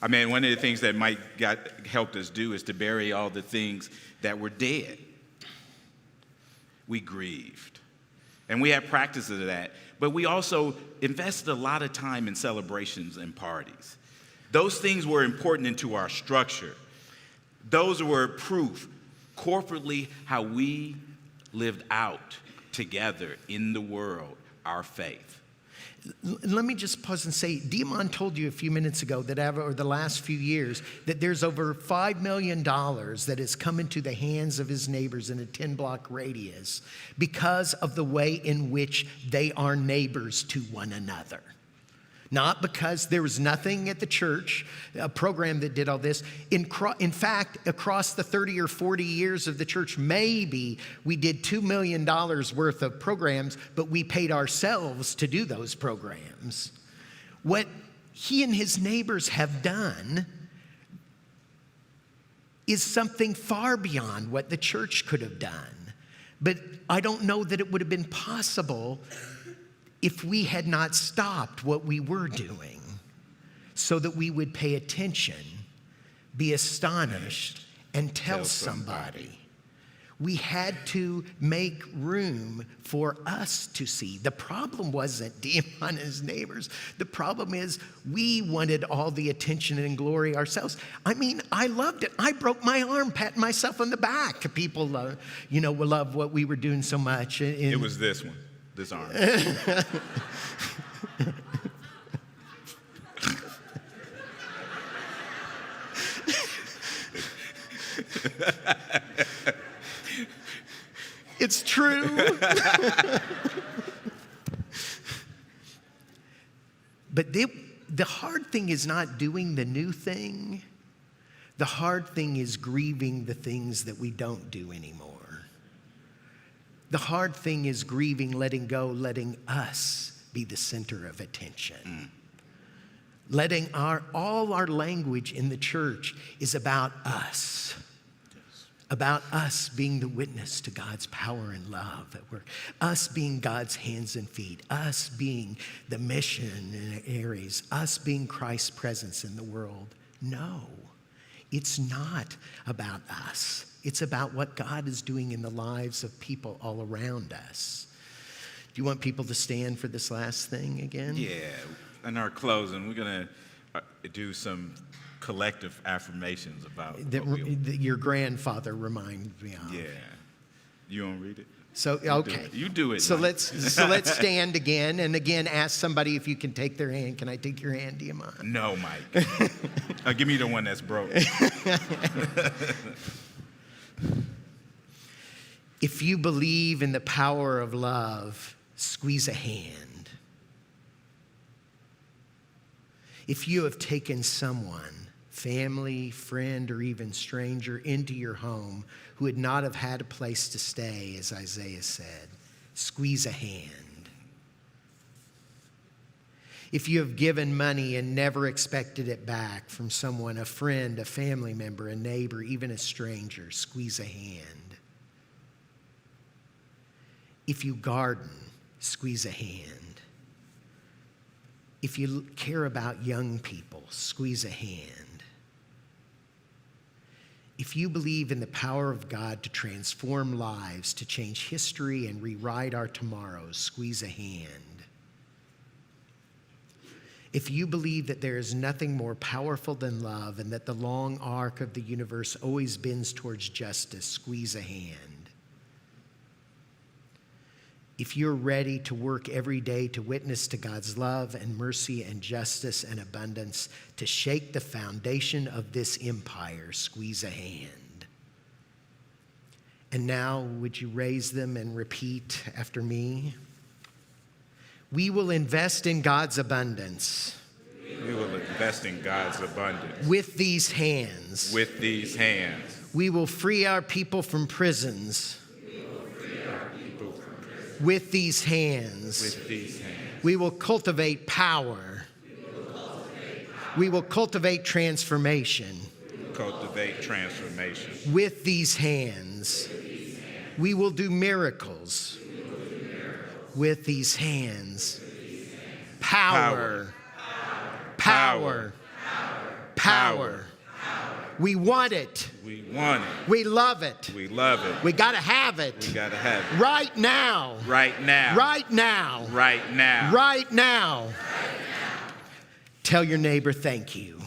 I mean, one of the things that Mike helped us do is to bury all the things that were dead. We grieved. And we had practice of that. But we also invested a lot of time in celebrations and parties. Those things were important into our structure. Those were proof, corporately, how we lived out together in the world, our faith. Let me just pause and say, Diamond told you a few minutes ago that over the last few years, that there's over $5 million that has come into the hands of his neighbors in a 10-block radius because of the way in which they are neighbors to one another. Not because there was nothing at the church, a program that did all this. In fact, across the 30 or 40 years of the church, maybe we did $2 million worth of programs, but we paid ourselves to do those programs. What he and his neighbors have done is something far beyond what the church could have done. But I don't know that it would have been possible if we had not stopped what we were doing so that we would pay attention, be astonished, and tell somebody. We had to make room for us to see. The problem wasn't Diamond and his neighbors. The problem is we wanted all the attention and glory ourselves. I mean, I loved it. I broke my arm patting myself on the back. People, love what we were doing so much. It was this one. This arm. It's true. But the hard thing is not doing the new thing. The hard thing is grieving the things that we don't do anymore. The hard thing is grieving, letting go, letting us be the center of attention. Letting all our language in the church is about us. About us being the witness to God's power and love at work. Us being God's hands and feet. Us being the mission in areas. Us being Christ's presence in the world. No, it's not about us. It's about what God is doing in the lives of people all around us. Do you want people to stand for this last thing again? Yeah, in our closing, we're going to do some collective affirmations about that your grandfather reminded me of. Yeah. You want to read it? So, okay. You do it. So Mike. let's stand again, and again ask somebody if you can take their hand. Can I take your hand, Diamond? No, Mike. Give me the one that's broke. If you believe in the power of love, squeeze a hand. If you have taken someone, family, friend, or even stranger, into your home who would not have had a place to stay, as Isaiah said, squeeze a hand. If you have given money and never expected it back from someone, a friend, a family member, a neighbor, even a stranger, squeeze a hand. If you garden, squeeze a hand. If you care about young people, squeeze a hand. If you believe in the power of God to transform lives, to change history and rewrite our tomorrows, squeeze a hand. If you believe that there is nothing more powerful than love and that the long arc of the universe always bends towards justice, squeeze a hand. If you're ready to work every day to witness to God's love and mercy and justice and abundance, to shake the foundation of this empire, squeeze a hand. And now, would you raise them and repeat after me? We will invest in God's abundance. We will invest in God's abundance. With these hands. With these hands. We will free our people from prisons. With these hands. With these hands. We will cultivate power. We will cultivate transformation. Cultivate transformation. With these hands. We will do miracles. With these hands. Power. Power. Power. We want it. We want it. We love it. We love it. We got to have it. We got to have it. Right now. Right now. Right now. Right now. Right now. Tell your neighbor, thank you.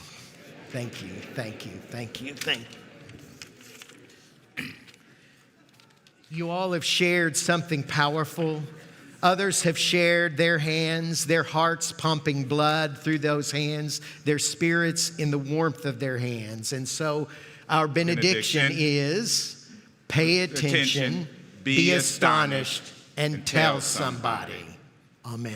Thank you. Thank you. Thank you. Thank you. You all have shared something powerful. Others have shared their hands, their hearts pumping blood through those hands, their spirits in the warmth of their hands. And so our benediction is pay attention, be astonished, and tell somebody. Amen.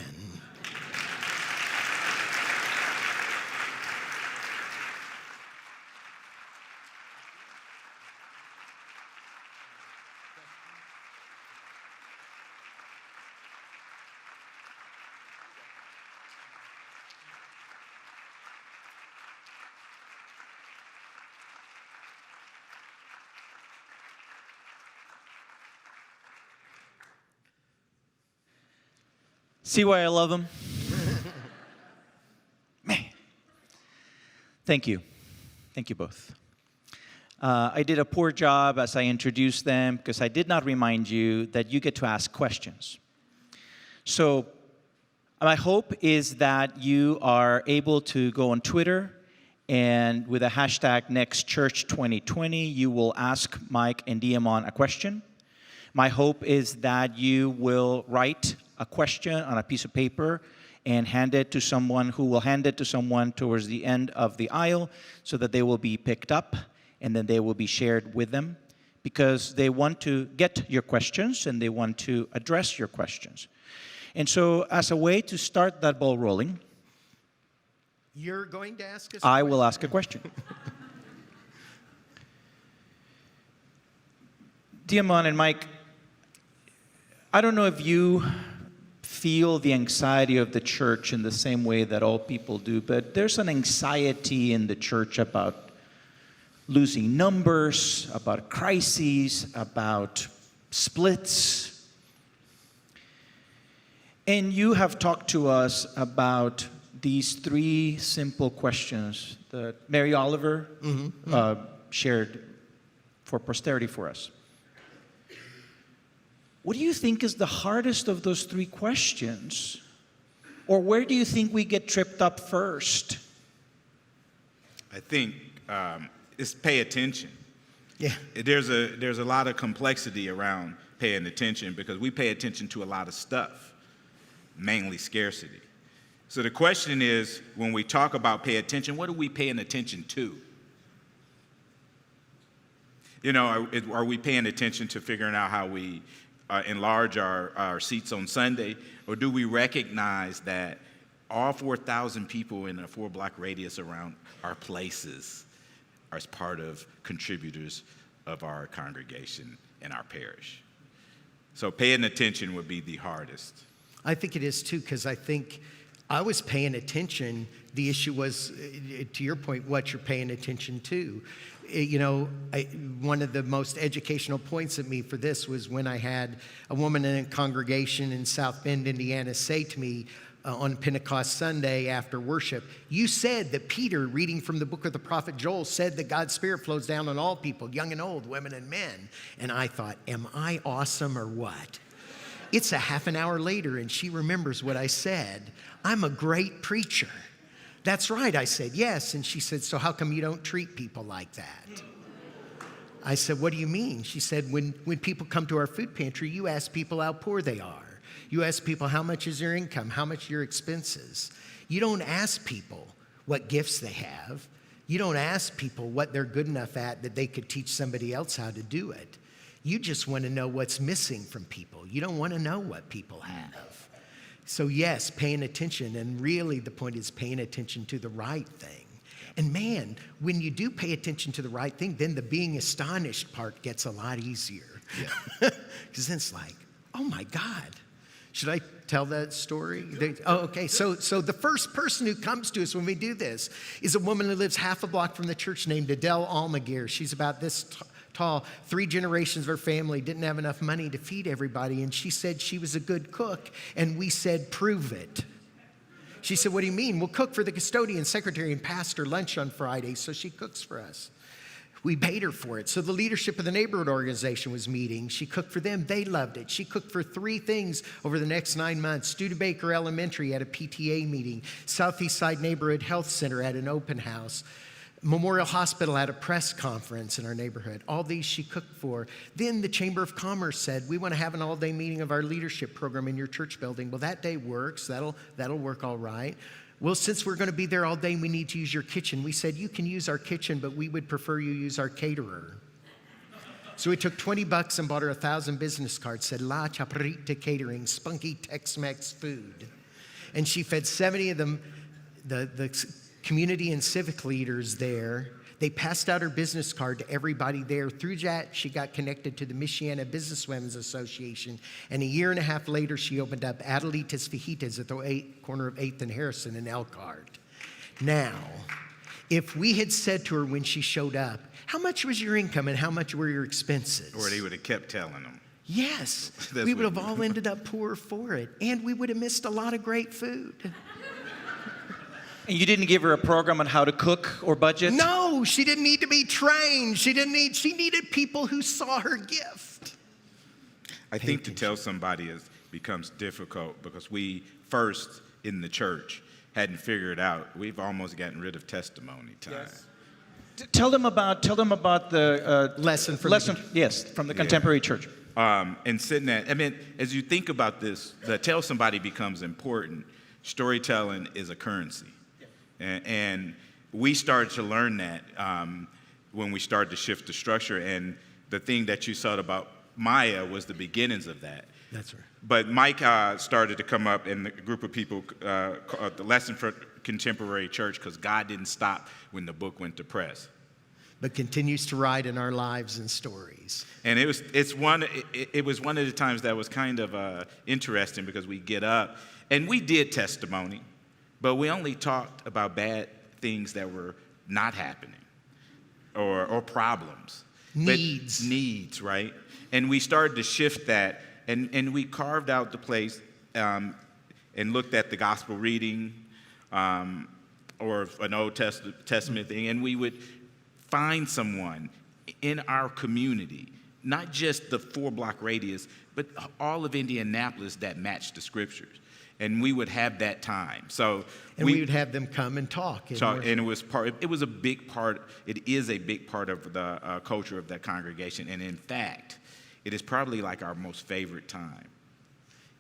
See why I love them? Man. Thank you. Thank you both. I did a poor job as I introduced them because I did not remind you that you get to ask questions. So my hope is that you are able to go on Twitter and with the hashtag NextChurch2020, you will ask Mike and Diamond a question. My hope is that you will write a question on a piece of paper and hand it to someone who will hand it to someone towards the end of the aisle so that they will be picked up and then they will be shared with them because they want to get your questions and they want to address your questions. And so as a way to start that ball rolling, you're going to ask us? I will ask a question. Diamond and Mike, I don't know if you feel the anxiety of the church in the same way that all people do, but there's an anxiety in the church about losing numbers, about crises, about splits. And you have talked to us about these 3 simple questions that Mary Oliver shared for posterity for us. What do you think is the hardest of those 3 questions? Or where do you think we get tripped up first? I think it's pay attention. Yeah. There's a lot of complexity around paying attention because we pay attention to a lot of stuff, mainly scarcity. So the question is, when we talk about pay attention, what are we paying attention to? You know, are we paying attention to figuring out how we enlarge our seats on Sunday? Or do we recognize that all 4,000 people in a 4-block radius around our places are as part of contributors of our congregation and our parish? So paying attention would be the hardest. I think it is too, because I think I was paying attention. The issue was, to your point, what you're paying attention to. You know, one of the most educational points of me for this was when I had a woman in a congregation in South Bend, Indiana, say to me on Pentecost Sunday after worship, "You said that Peter, reading from the book of the prophet Joel, said that God's Spirit flows down on all people, young and old, women and men." And I thought, am I awesome or what? It's a half an hour later and she remembers what I said. I'm a great preacher. That's right, I said, yes. And she said, so how come you don't treat people like that? I said, what do you mean? She said, when people come to our food pantry, you ask people how poor they are. You ask people how much is their income, how much are your expenses. You don't ask people what gifts they have. You don't ask people what they're good enough at that they could teach somebody else how to do it. You just want to know what's missing from people. You don't want to know what people have. So yes, paying attention, and really the point is paying attention to the right thing. And man, when you do pay attention to the right thing, then the being astonished part gets a lot easier. Because then it's like, oh my God. Should I tell that story? Okay. So the first person who comes to us when we do this is a woman who lives half a block from the church named Adele Almaguer. She's about this tall. 3 generations of her family didn't have enough money to feed everybody, and she said she was a good cook, and we said, prove it. She said, what do you mean? We'll cook for the custodian, secretary, and pastor lunch on Friday, so she cooks for us. We paid her for it. So the leadership of the neighborhood organization was meeting. She cooked for them. They loved it. She cooked for 3 things over the next 9 months. Studebaker Elementary at a PTA meeting. Southeast Side Neighborhood Health Center at an open house. Memorial Hospital at a press conference in our neighborhood. All these she cooked for. Then the Chamber of Commerce said, we want to have an all-day meeting of our leadership program in your church building. Well, that day works. That'll work all right. Well, since we're going to be there all day, we need to use your kitchen. We said, you can use our kitchen, but we would prefer you use our caterer. So we took $20 and bought her 1,000 business cards, said La Chaparrita Catering, spunky Tex-Mex food. And she fed 70 of them, the community and civic leaders there. They passed out her business card to everybody there. Through that, she got connected to the Michiana Businesswomen's Association. And a year and a half later, she opened up Adelitas Fajitas at the corner of 8th and Harrison in Elkhart. Now, if we had said to her when she showed up, how much was your income and how much were your expenses? Or they would have kept telling them. Yes, we would have all ended up poorer for it. And we would have missed a lot of great food. And you didn't give her a program on how to cook or budget? No, she didn't need to be trained. She needed people who saw her gift. I think to tell somebody becomes difficult because we first in the church hadn't figured out. We've almost gotten rid of testimony time. Yes. Tell them about the lesson from the contemporary church. And sitting at, I mean, as you think about this, the tell somebody becomes important. Storytelling is a currency. And we started to learn that when we started to shift the structure. And the thing that you saw about Maya was the beginnings of that. That's right. But Mike started to come up in the group of people, the lesson for contemporary church, because God didn't stop when the book went to press. but continues to write in our lives and stories. And it was one of the times that was kind of interesting, because we get up and we did testimony, but we only talked about bad things that were not happening or problems. Needs, right? And we started to shift that, and we carved out the place and looked at the gospel reading or an Old Testament thing, and we would find someone in our community, not just the 4-block radius, but all of Indianapolis that matched the scriptures. And we would have that time. And we would have them come and talk. And it is a big part of the culture of that congregation. And in fact, it is probably like our most favorite time.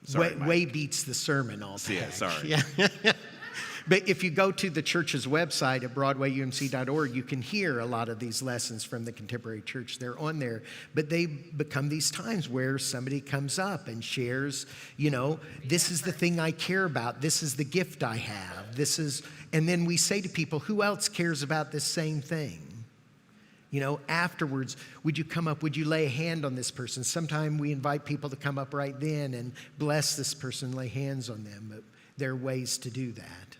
Sorry, way beats the sermon all day. Yeah, sorry. Yeah. But if you go to the church's website at broadwayumc.org, you can hear a lot of these lessons from the contemporary church. They're on there. But they become these times where somebody comes up and shares, this is the thing I care about. This is the gift I have. And then we say to people, who else cares about this same thing? Afterwards, would you come up? Would you lay a hand on this person? Sometimes we invite people to come up right then and bless this person, lay hands on them. But there are ways to do that.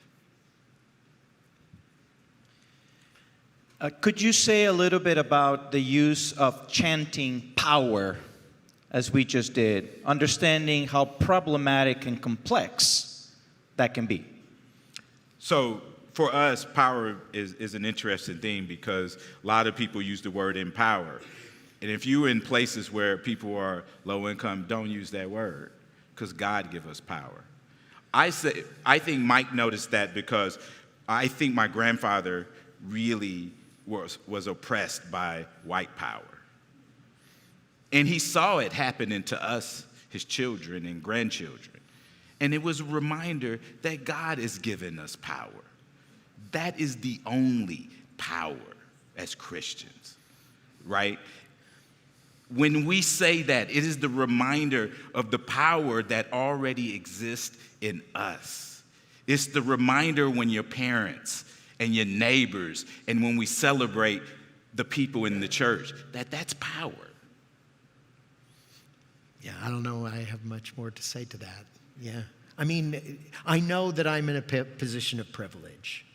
Could you say a little bit about the use of chanting power, as we just did, understanding how problematic and complex that can be? So for us, power is an interesting thing, because a lot of people use the word empower. And if you're in places where people are low income, don't use that word, because God give us power. I think Mike noticed that, because I think my grandfather really was oppressed by white power. And he saw it happening to us, his children and grandchildren. And it was a reminder that God has given us power. That is the only power as Christians, right? When we say that, it is the reminder of the power that already exists in us. It's the reminder when your parents and your neighbors, and when we celebrate the people in the church, that's power. Yeah, I don't know. I have much more to say to that. Yeah. I know that I'm in a position of privilege,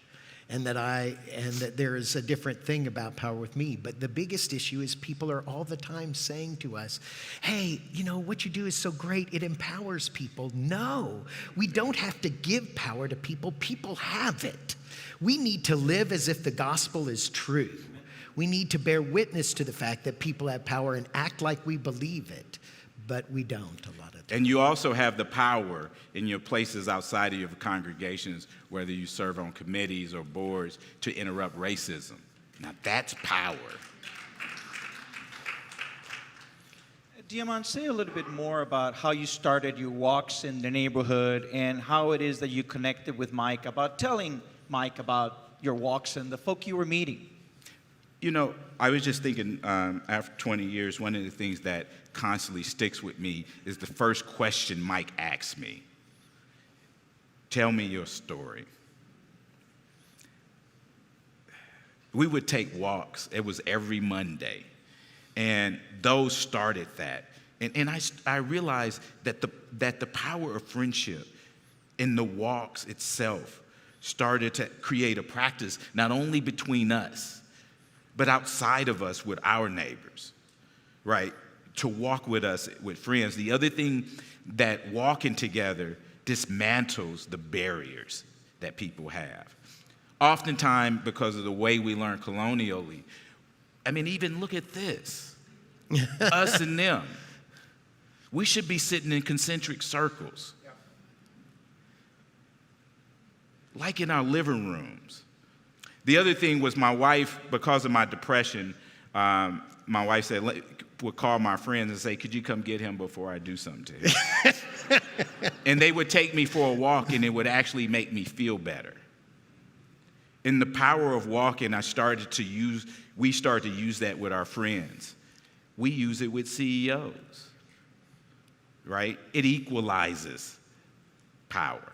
and that there is a different thing about power with me. But the biggest issue is people are all the time saying to us, hey, what you do is so great, it empowers people. No, we don't have to give power to people. People have it. We need to live as if the gospel is true. We need to bear witness to the fact that people have power and act like we believe it, but we don't a lot of times. And you also have the power in your places outside of your congregations, whether you serve on committees or boards, to interrupt racism. Now that's power. Diamond, say a little bit more about how you started your walks in the neighborhood and how it is that you connected with Mike, about telling Mike about your walks and the folk you were meeting. I was just thinking, after 20 years, one of the things that constantly sticks with me is the first question Mike asked me. Tell me your story. We would take walks. It was every Monday. And those started that. And I realized that the power of friendship in the walks itself started to create a practice, not only between us, but outside of us with our neighbors, right? To walk with us, with friends. The other thing that walking together dismantles the barriers that people have. Oftentimes, because of the way we learn colonially, even look at this. Us and them. We should be sitting in concentric circles. Like in our living rooms. The other thing was my wife, because of my depression, my wife would call my friends and say, could you come get him before I do something to him? And they would take me for a walk, and it would actually make me feel better. In the power of walking, we started to use that with our friends. We use it with CEOs, right? It equalizes power.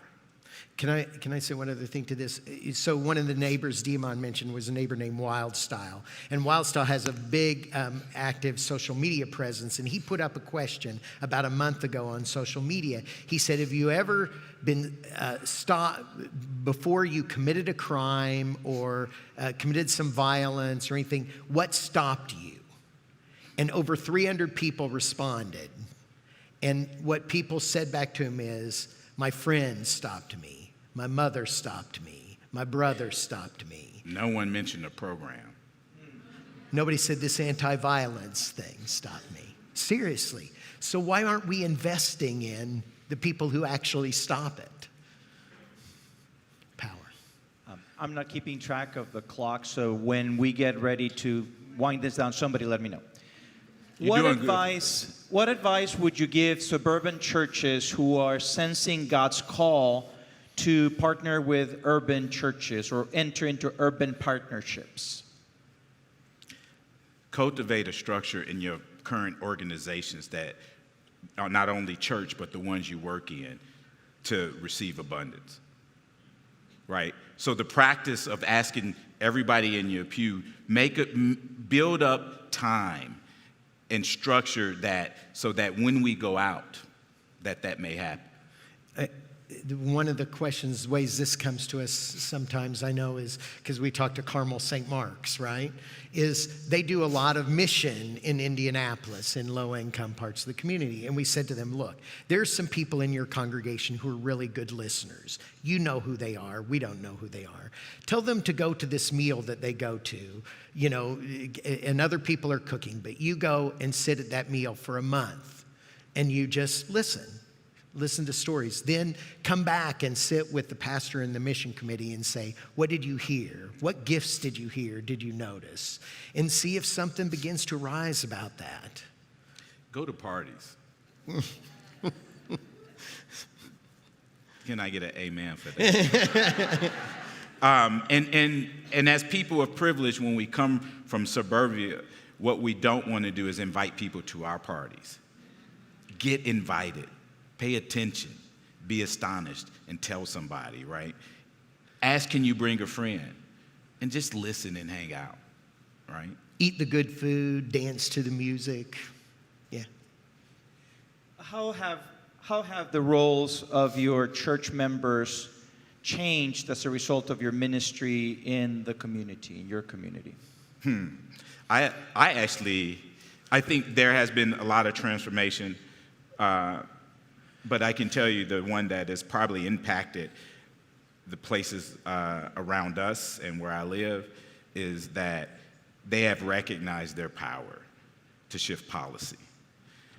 Can I say one other thing to this? So one of the neighbors Diamond mentioned was a neighbor named Wildstyle. And Wildstyle has a big active social media presence. And he put up a question about a month ago on social media. He said, have you ever been stopped before you committed a crime or committed some violence or anything? What stopped you? And over 300 people responded. And what people said back to him is, my friends stopped me. My mother stopped me. My brother stopped me. No one mentioned a program. Nobody said this anti-violence thing stopped me. Seriously. So why aren't we investing in the people who actually stop it? Power. I'm not keeping track of the clock, so when we get ready to wind this down, somebody let me know. You're doing good. What advice would you give suburban churches who are sensing God's call to partner with urban churches or enter into urban partnerships? Cultivate a structure in your current organizations that are not only church, but the ones you work in to receive abundance, right? So the practice of asking everybody in your pew, build up time and structure that so that when we go out, that may happen. One of the ways this comes to us sometimes, I know, is because we talk to Carmel St. Mark's, right? Is they do a lot of mission in Indianapolis in low-income parts of the community. And we said to them, look, there's some people in your congregation who are really good listeners. You know who they are. We don't know who they are. Tell them to go to this meal that they go to, and other people are cooking, but you go and sit at that meal for a month and you just listen to stories. Then come back and sit with the pastor and the mission committee and say, what did you hear? What gifts did you hear? Did you notice? And see if something begins to rise about that. Go to parties. Can I get an amen for that? And as people of privilege, when we come from suburbia, what we don't want to do is invite people to our parties. Get invited. Pay attention, be astonished, and tell somebody, right? Ask, can you bring a friend? And just listen and hang out, right? Eat the good food, dance to the music. Yeah. How have the roles of your church members changed as a result of your ministry in the community, in your community? I think there has been a lot of transformation. But I can tell you the one that has probably impacted the places around us and where I live is that they have recognized their power to shift policy.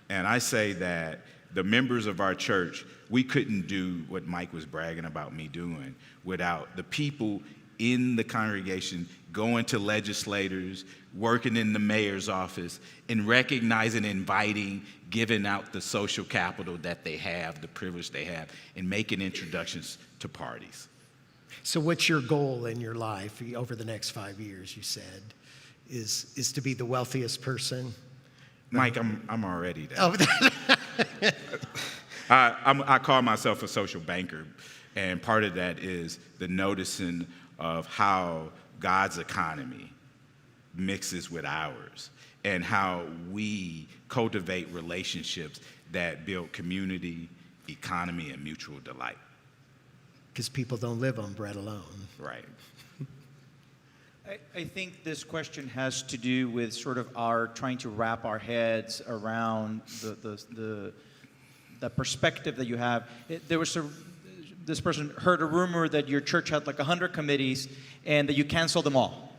And I say that the members of our church, we couldn't do what Mike was bragging about me doing without the people in the congregation going to legislators, working in the mayor's office, and recognizing, inviting, giving out the social capital that they have, the privilege they have, and making introductions to parties. So what's your goal in your life over the next 5 years, you said, is to be the wealthiest person? Mike, I'm already there. Oh, I call myself a social banker, and part of that is the noticing of how God's economy mixes with ours and how we cultivate relationships that build community, economy, and mutual delight. Because people don't live on bread alone. Right. I think this question has to do with sort of our trying to wrap our heads around the perspective that you have. This person heard a rumor that your church had like 100 committees and that you canceled them all.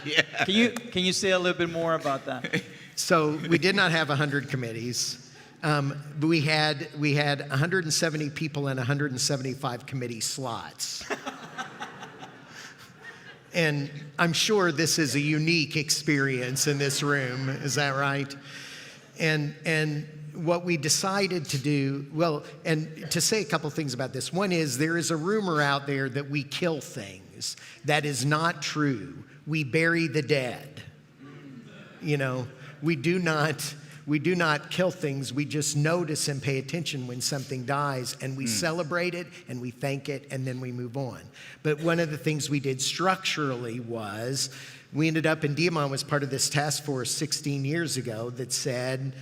Yeah. Can you say a little bit more about that? So we did not have 100 committees. But we had 170 people and 175 committee slots. And I'm sure this is a unique experience in this room. Is that right? And what we decided to do, well, and to say a couple things about this. One is there is a rumor out there that we kill things. That is not true. We bury the dead. We do not We do not kill things. We just notice and pay attention when something dies, and we celebrate it, and we thank it, and then we move on. But one of the things we did structurally was we ended up, and Diamond was part of this task force 16 years ago that said,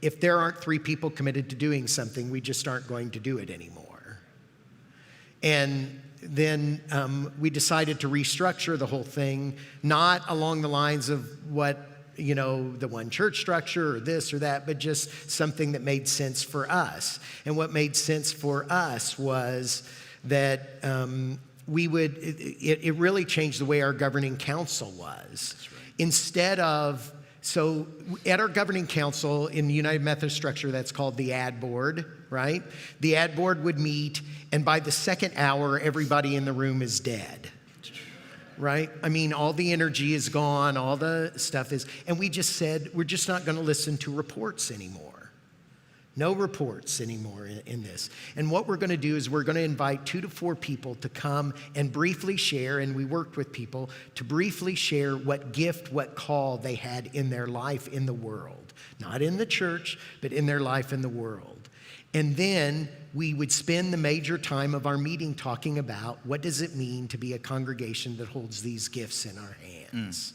if there aren't 3 people committed to doing something, we just aren't going to do it anymore. And then we decided to restructure the whole thing, not along the lines of what, the one church structure or this or that, but just something that made sense for us. And what made sense for us was that it really changed the way our governing council was. That's right. Instead of, so at our governing council in the United Methodist structure, that's called the ad board, right? The ad board would meet, and by the second hour, everybody in the room is dead, right? I mean, all the energy is gone, all the stuff is, and we just said, we're just not going to listen to reports anymore. No reports anymore in this. And what we're going to do is we're going to invite 2 to 4 people to come and briefly share, and we worked with people to briefly share what gift, what call they had in their life in the world. Not in the church, but in their life in the world. And then we would spend the major time of our meeting talking about what does it mean to be a congregation that holds these gifts in our hands.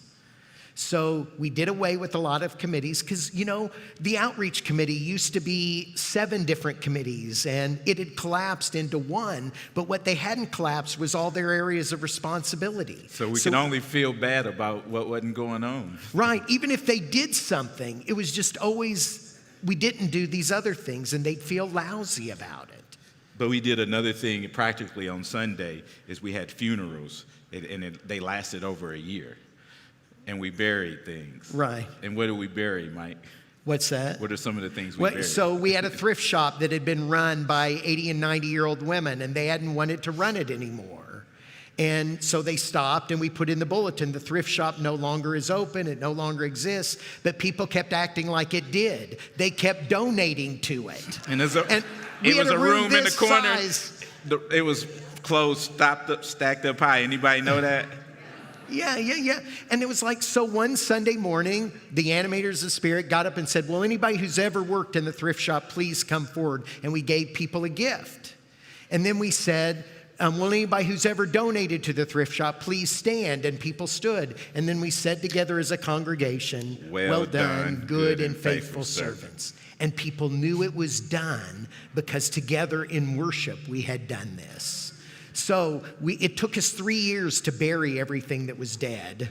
So we did away with a lot of committees because, the outreach committee used to be 7 different committees, and it had collapsed into one, but what they hadn't collapsed was all their areas of responsibility. So we could only feel bad about what wasn't going on. Right. Even if they did something, it was just always, we didn't do these other things, and they'd feel lousy about it. But we did another thing practically on Sunday, is we had funerals, and they lasted over a year. And we buried things. Right. And what did we bury, Mike? What's that? What are some of the things we buried? So we had a thrift shop that had been run by 80 and 90-year-old women, and they hadn't wanted to run it anymore. And so they stopped, and we put in the bulletin, the thrift shop no longer is open, it no longer exists, but people kept acting like it did. They kept donating to it. And it was a room in the corner. It was closed, stacked up high. Anybody know that? Yeah. And it was like, so one Sunday morning, the animators of Spirit got up and said, well, anybody who's ever worked in the thrift shop, please come forward. And we gave people a gift. And then we said, well, anybody who's ever donated to the thrift shop, please stand. And people stood. And then we said together as a congregation, well done, good and faithful servants. And people knew it was done because together in worship we had done this. So it took us 3 years to bury everything that was dead.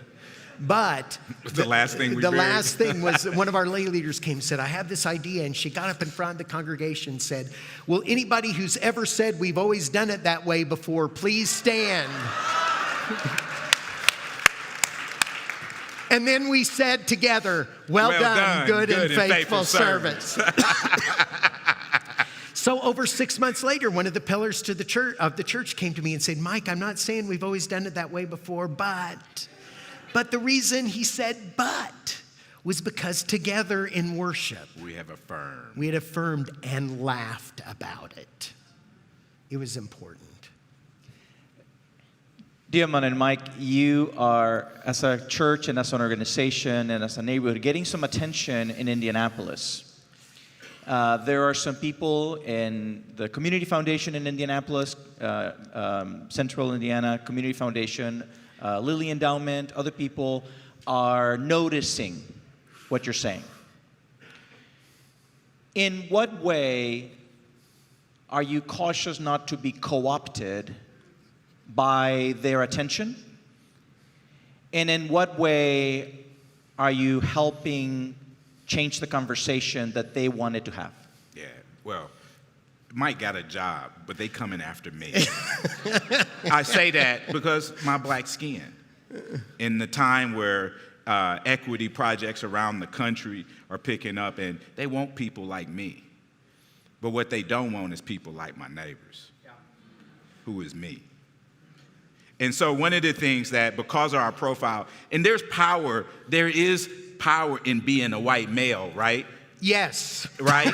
But the last thing the last thing was one of our lay leaders came and said, I have this idea. And she got up in front of the congregation and said, well, anybody who's ever said we've always done it that way before, please stand. And then we said together, well done, good and faithful servants. So over 6 months later, one of the pillars of the church came to me and said, Mike, I'm not saying we've always done it that way before, but the reason he said but was because together in worship, we had affirmed and laughed about it. It was important. Diamond and Mike, you are, as a church and as an organization and as a neighborhood, getting some attention in Indianapolis. There are some people in the Community Foundation in Indianapolis, Central Indiana Community Foundation, Lilly Endowment, other people are noticing what you're saying. In what way are you cautious not to be co-opted by their attention? And in what way are you helping change the conversation that they wanted to have? Yeah, well, Mike got a job, but they coming after me. I say that because my black skin. In the time where equity projects around the country are picking up, and they want people like me. But what they don't want is people like my neighbors, who is me. And so one of the things that, because of our profile, and there is power in being a white male, right? Yes. Right?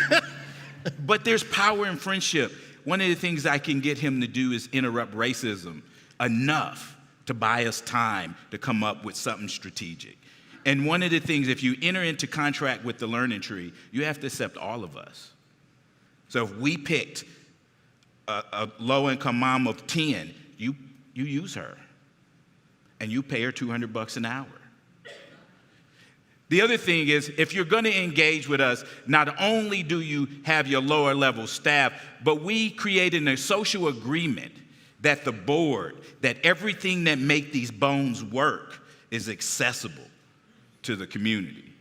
But there's power in friendship. One of the things I can get him to do is interrupt racism enough to buy us time to come up with something strategic. And one of the things, if you enter into contract with the learning tree, you have to accept all of us. So if we picked a low-income mom of 10, you use her. And you pay her $200 an hour. The other thing is, if you're going to engage with us, not only do you have your lower level staff, but we created a social agreement that the board, that everything that make these bones work is accessible to the community.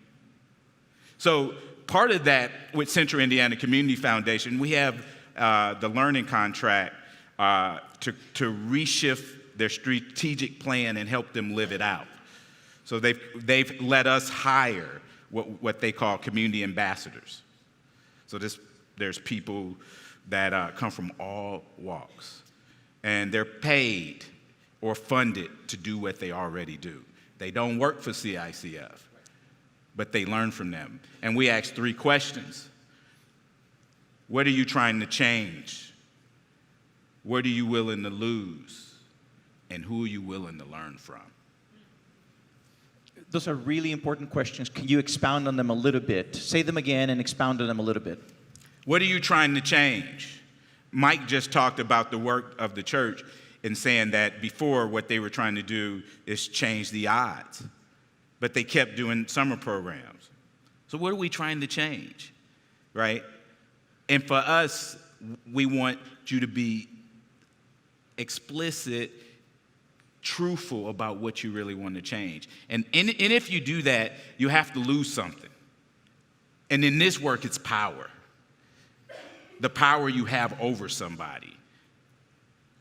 So part of that with Central Indiana Community Foundation, we have the learning contract to reshift their strategic plan and help them live it out. So they've let us hire what they call community ambassadors. So there's people that come from all walks, and they're paid or funded to do what they already do. They don't work for CICF, but they learn from them. And we ask 3 questions. What are you trying to change? What are you willing to lose? And who are you willing to learn from? Those are really important questions. Can you expound on them a little bit? Say them again and expound on them a little bit. What are you trying to change? Mike just talked about the work of the church in saying that before what they were trying to do is change the odds, but they kept doing summer programs. So what are we trying to change, right? And for us, we want you to be explicit, truthful about what you really want to change. And if you do that, you have to lose something. And in this work, it's power. The power you have over somebody.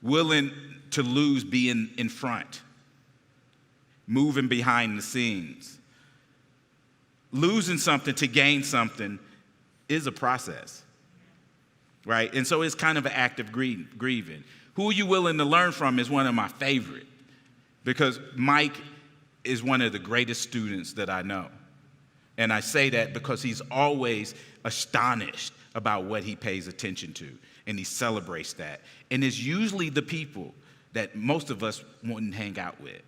Willing to lose being in front. Moving behind the scenes. Losing something to gain something is a process. Right? And so it's kind of an act of grieving. Who are you willing to learn from is one of my favorite. Because Mike is one of the greatest students that I know. And I say that because he's always astonished about what he pays attention to. And he celebrates that. And it's usually the people that most of us wouldn't hang out with.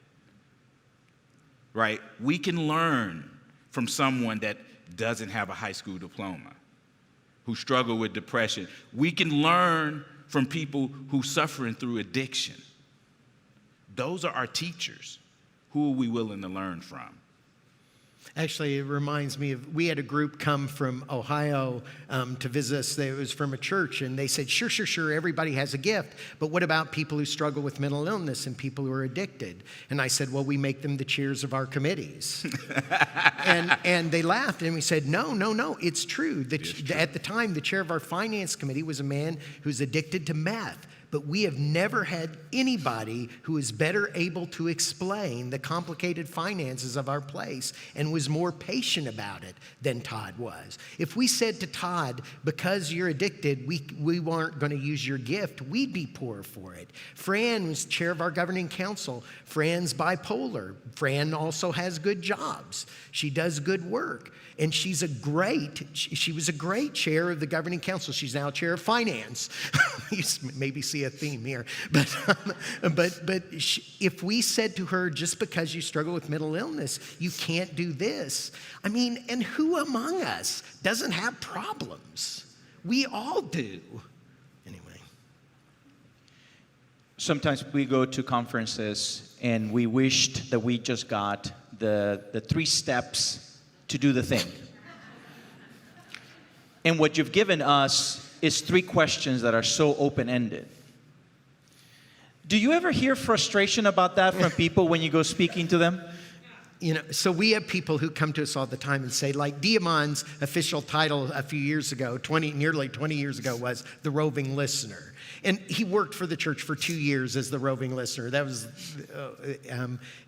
Right? We can learn from someone that doesn't have a high school diploma, who struggle with depression. We can learn from people who are suffering through addiction. Those are our teachers. Who are we willing to learn from? Actually, it reminds me of, we had a group come from Ohio to visit us. It was from a church, and they said, sure, everybody has a gift, but what about people who struggle with mental illness and people who are addicted? And I said, well, we make them the chairs of our committees. and they laughed, and we said, no, it's true. At the time, the chair of our finance committee was a man who's addicted to meth. But we have never had anybody who is better able to explain the complicated finances of our place and was more patient about it than Todd was. If we said to Todd, because you're addicted, we weren't going to use your gift, we'd be poor for it. Fran was chair of our governing council. Fran's bipolar. Fran also has good jobs. She does good work. And she was a great chair of the governing council. She's now chair of finance. You maybe see a theme here. But if we said to her, just because you struggle with mental illness, you can't do this. I mean, and who among us doesn't have problems? We all do. Anyway. Sometimes we go to conferences and we wished that we just got the 3 steps to do the thing. And what you've given us is 3 questions that are so open-ended. Do you ever hear frustration about that from people when you go speaking to them? You know, so we have people who come to us all the time and say, like, Diamon's official title a few years ago, nearly 20 years ago, was the roving listener. And he worked for the church for 2 years as the roving listener. That was,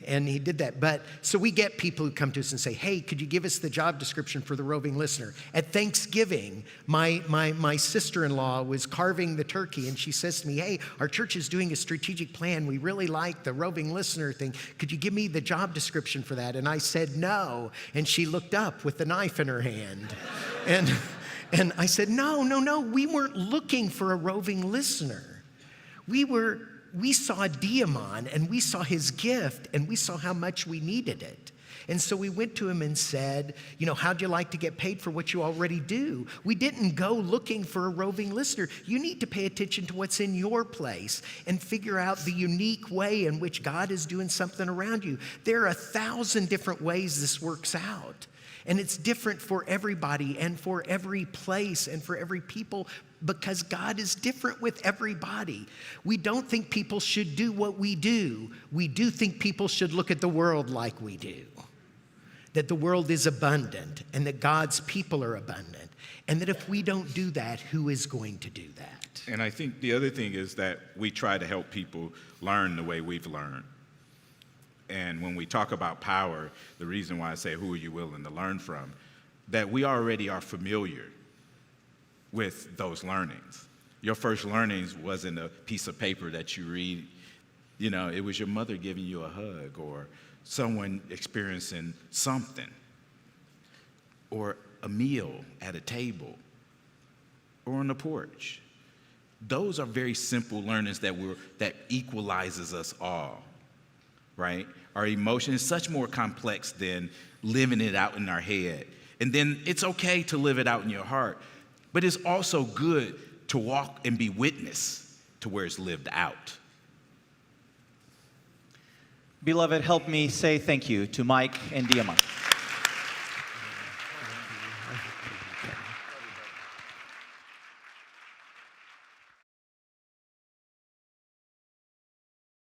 and he did that. But so we get people who come to us and say, hey, could you give us the job description for the roving listener? At Thanksgiving, my sister-in-law was carving the turkey, and she says to me, hey, our church is doing a strategic plan. We really like the roving listener thing. Could you give me the job description for that? And I said, no. And she looked up with the knife in her hand. And I said, no, we weren't looking for a roving listener. We saw Diamond, and we saw his gift, and we saw how much we needed it. And so we went to him and said, how'd you like to get paid for what you already do? We didn't go looking for a roving listener. You need to pay attention to what's in your place and figure out the unique way in which God is doing something around you. There are 1,000 different ways this works out. And it's different for everybody and for every place and for every people, because God is different with everybody. We don't think people should do what we do. We do think people should look at the world like we do. That the world is abundant and that God's people are abundant. And that if we don't do that, who is going to do that? And I think the other thing is that we try to help people learn the way we've learned. And when we talk about power, the reason why I say, who are you willing to learn from? That we already are familiar with those learnings. Your first learnings wasn't a piece of paper that you read. It was your mother giving you a hug, or someone experiencing something, or a meal at a table, or on the porch. Those are very simple learnings that equalizes us all, right? Our emotion is such more complex than living it out in our head. And then it's okay to live it out in your heart, but it's also good to walk and be witness to where it's lived out. Beloved, help me say thank you to Mike and Diamond.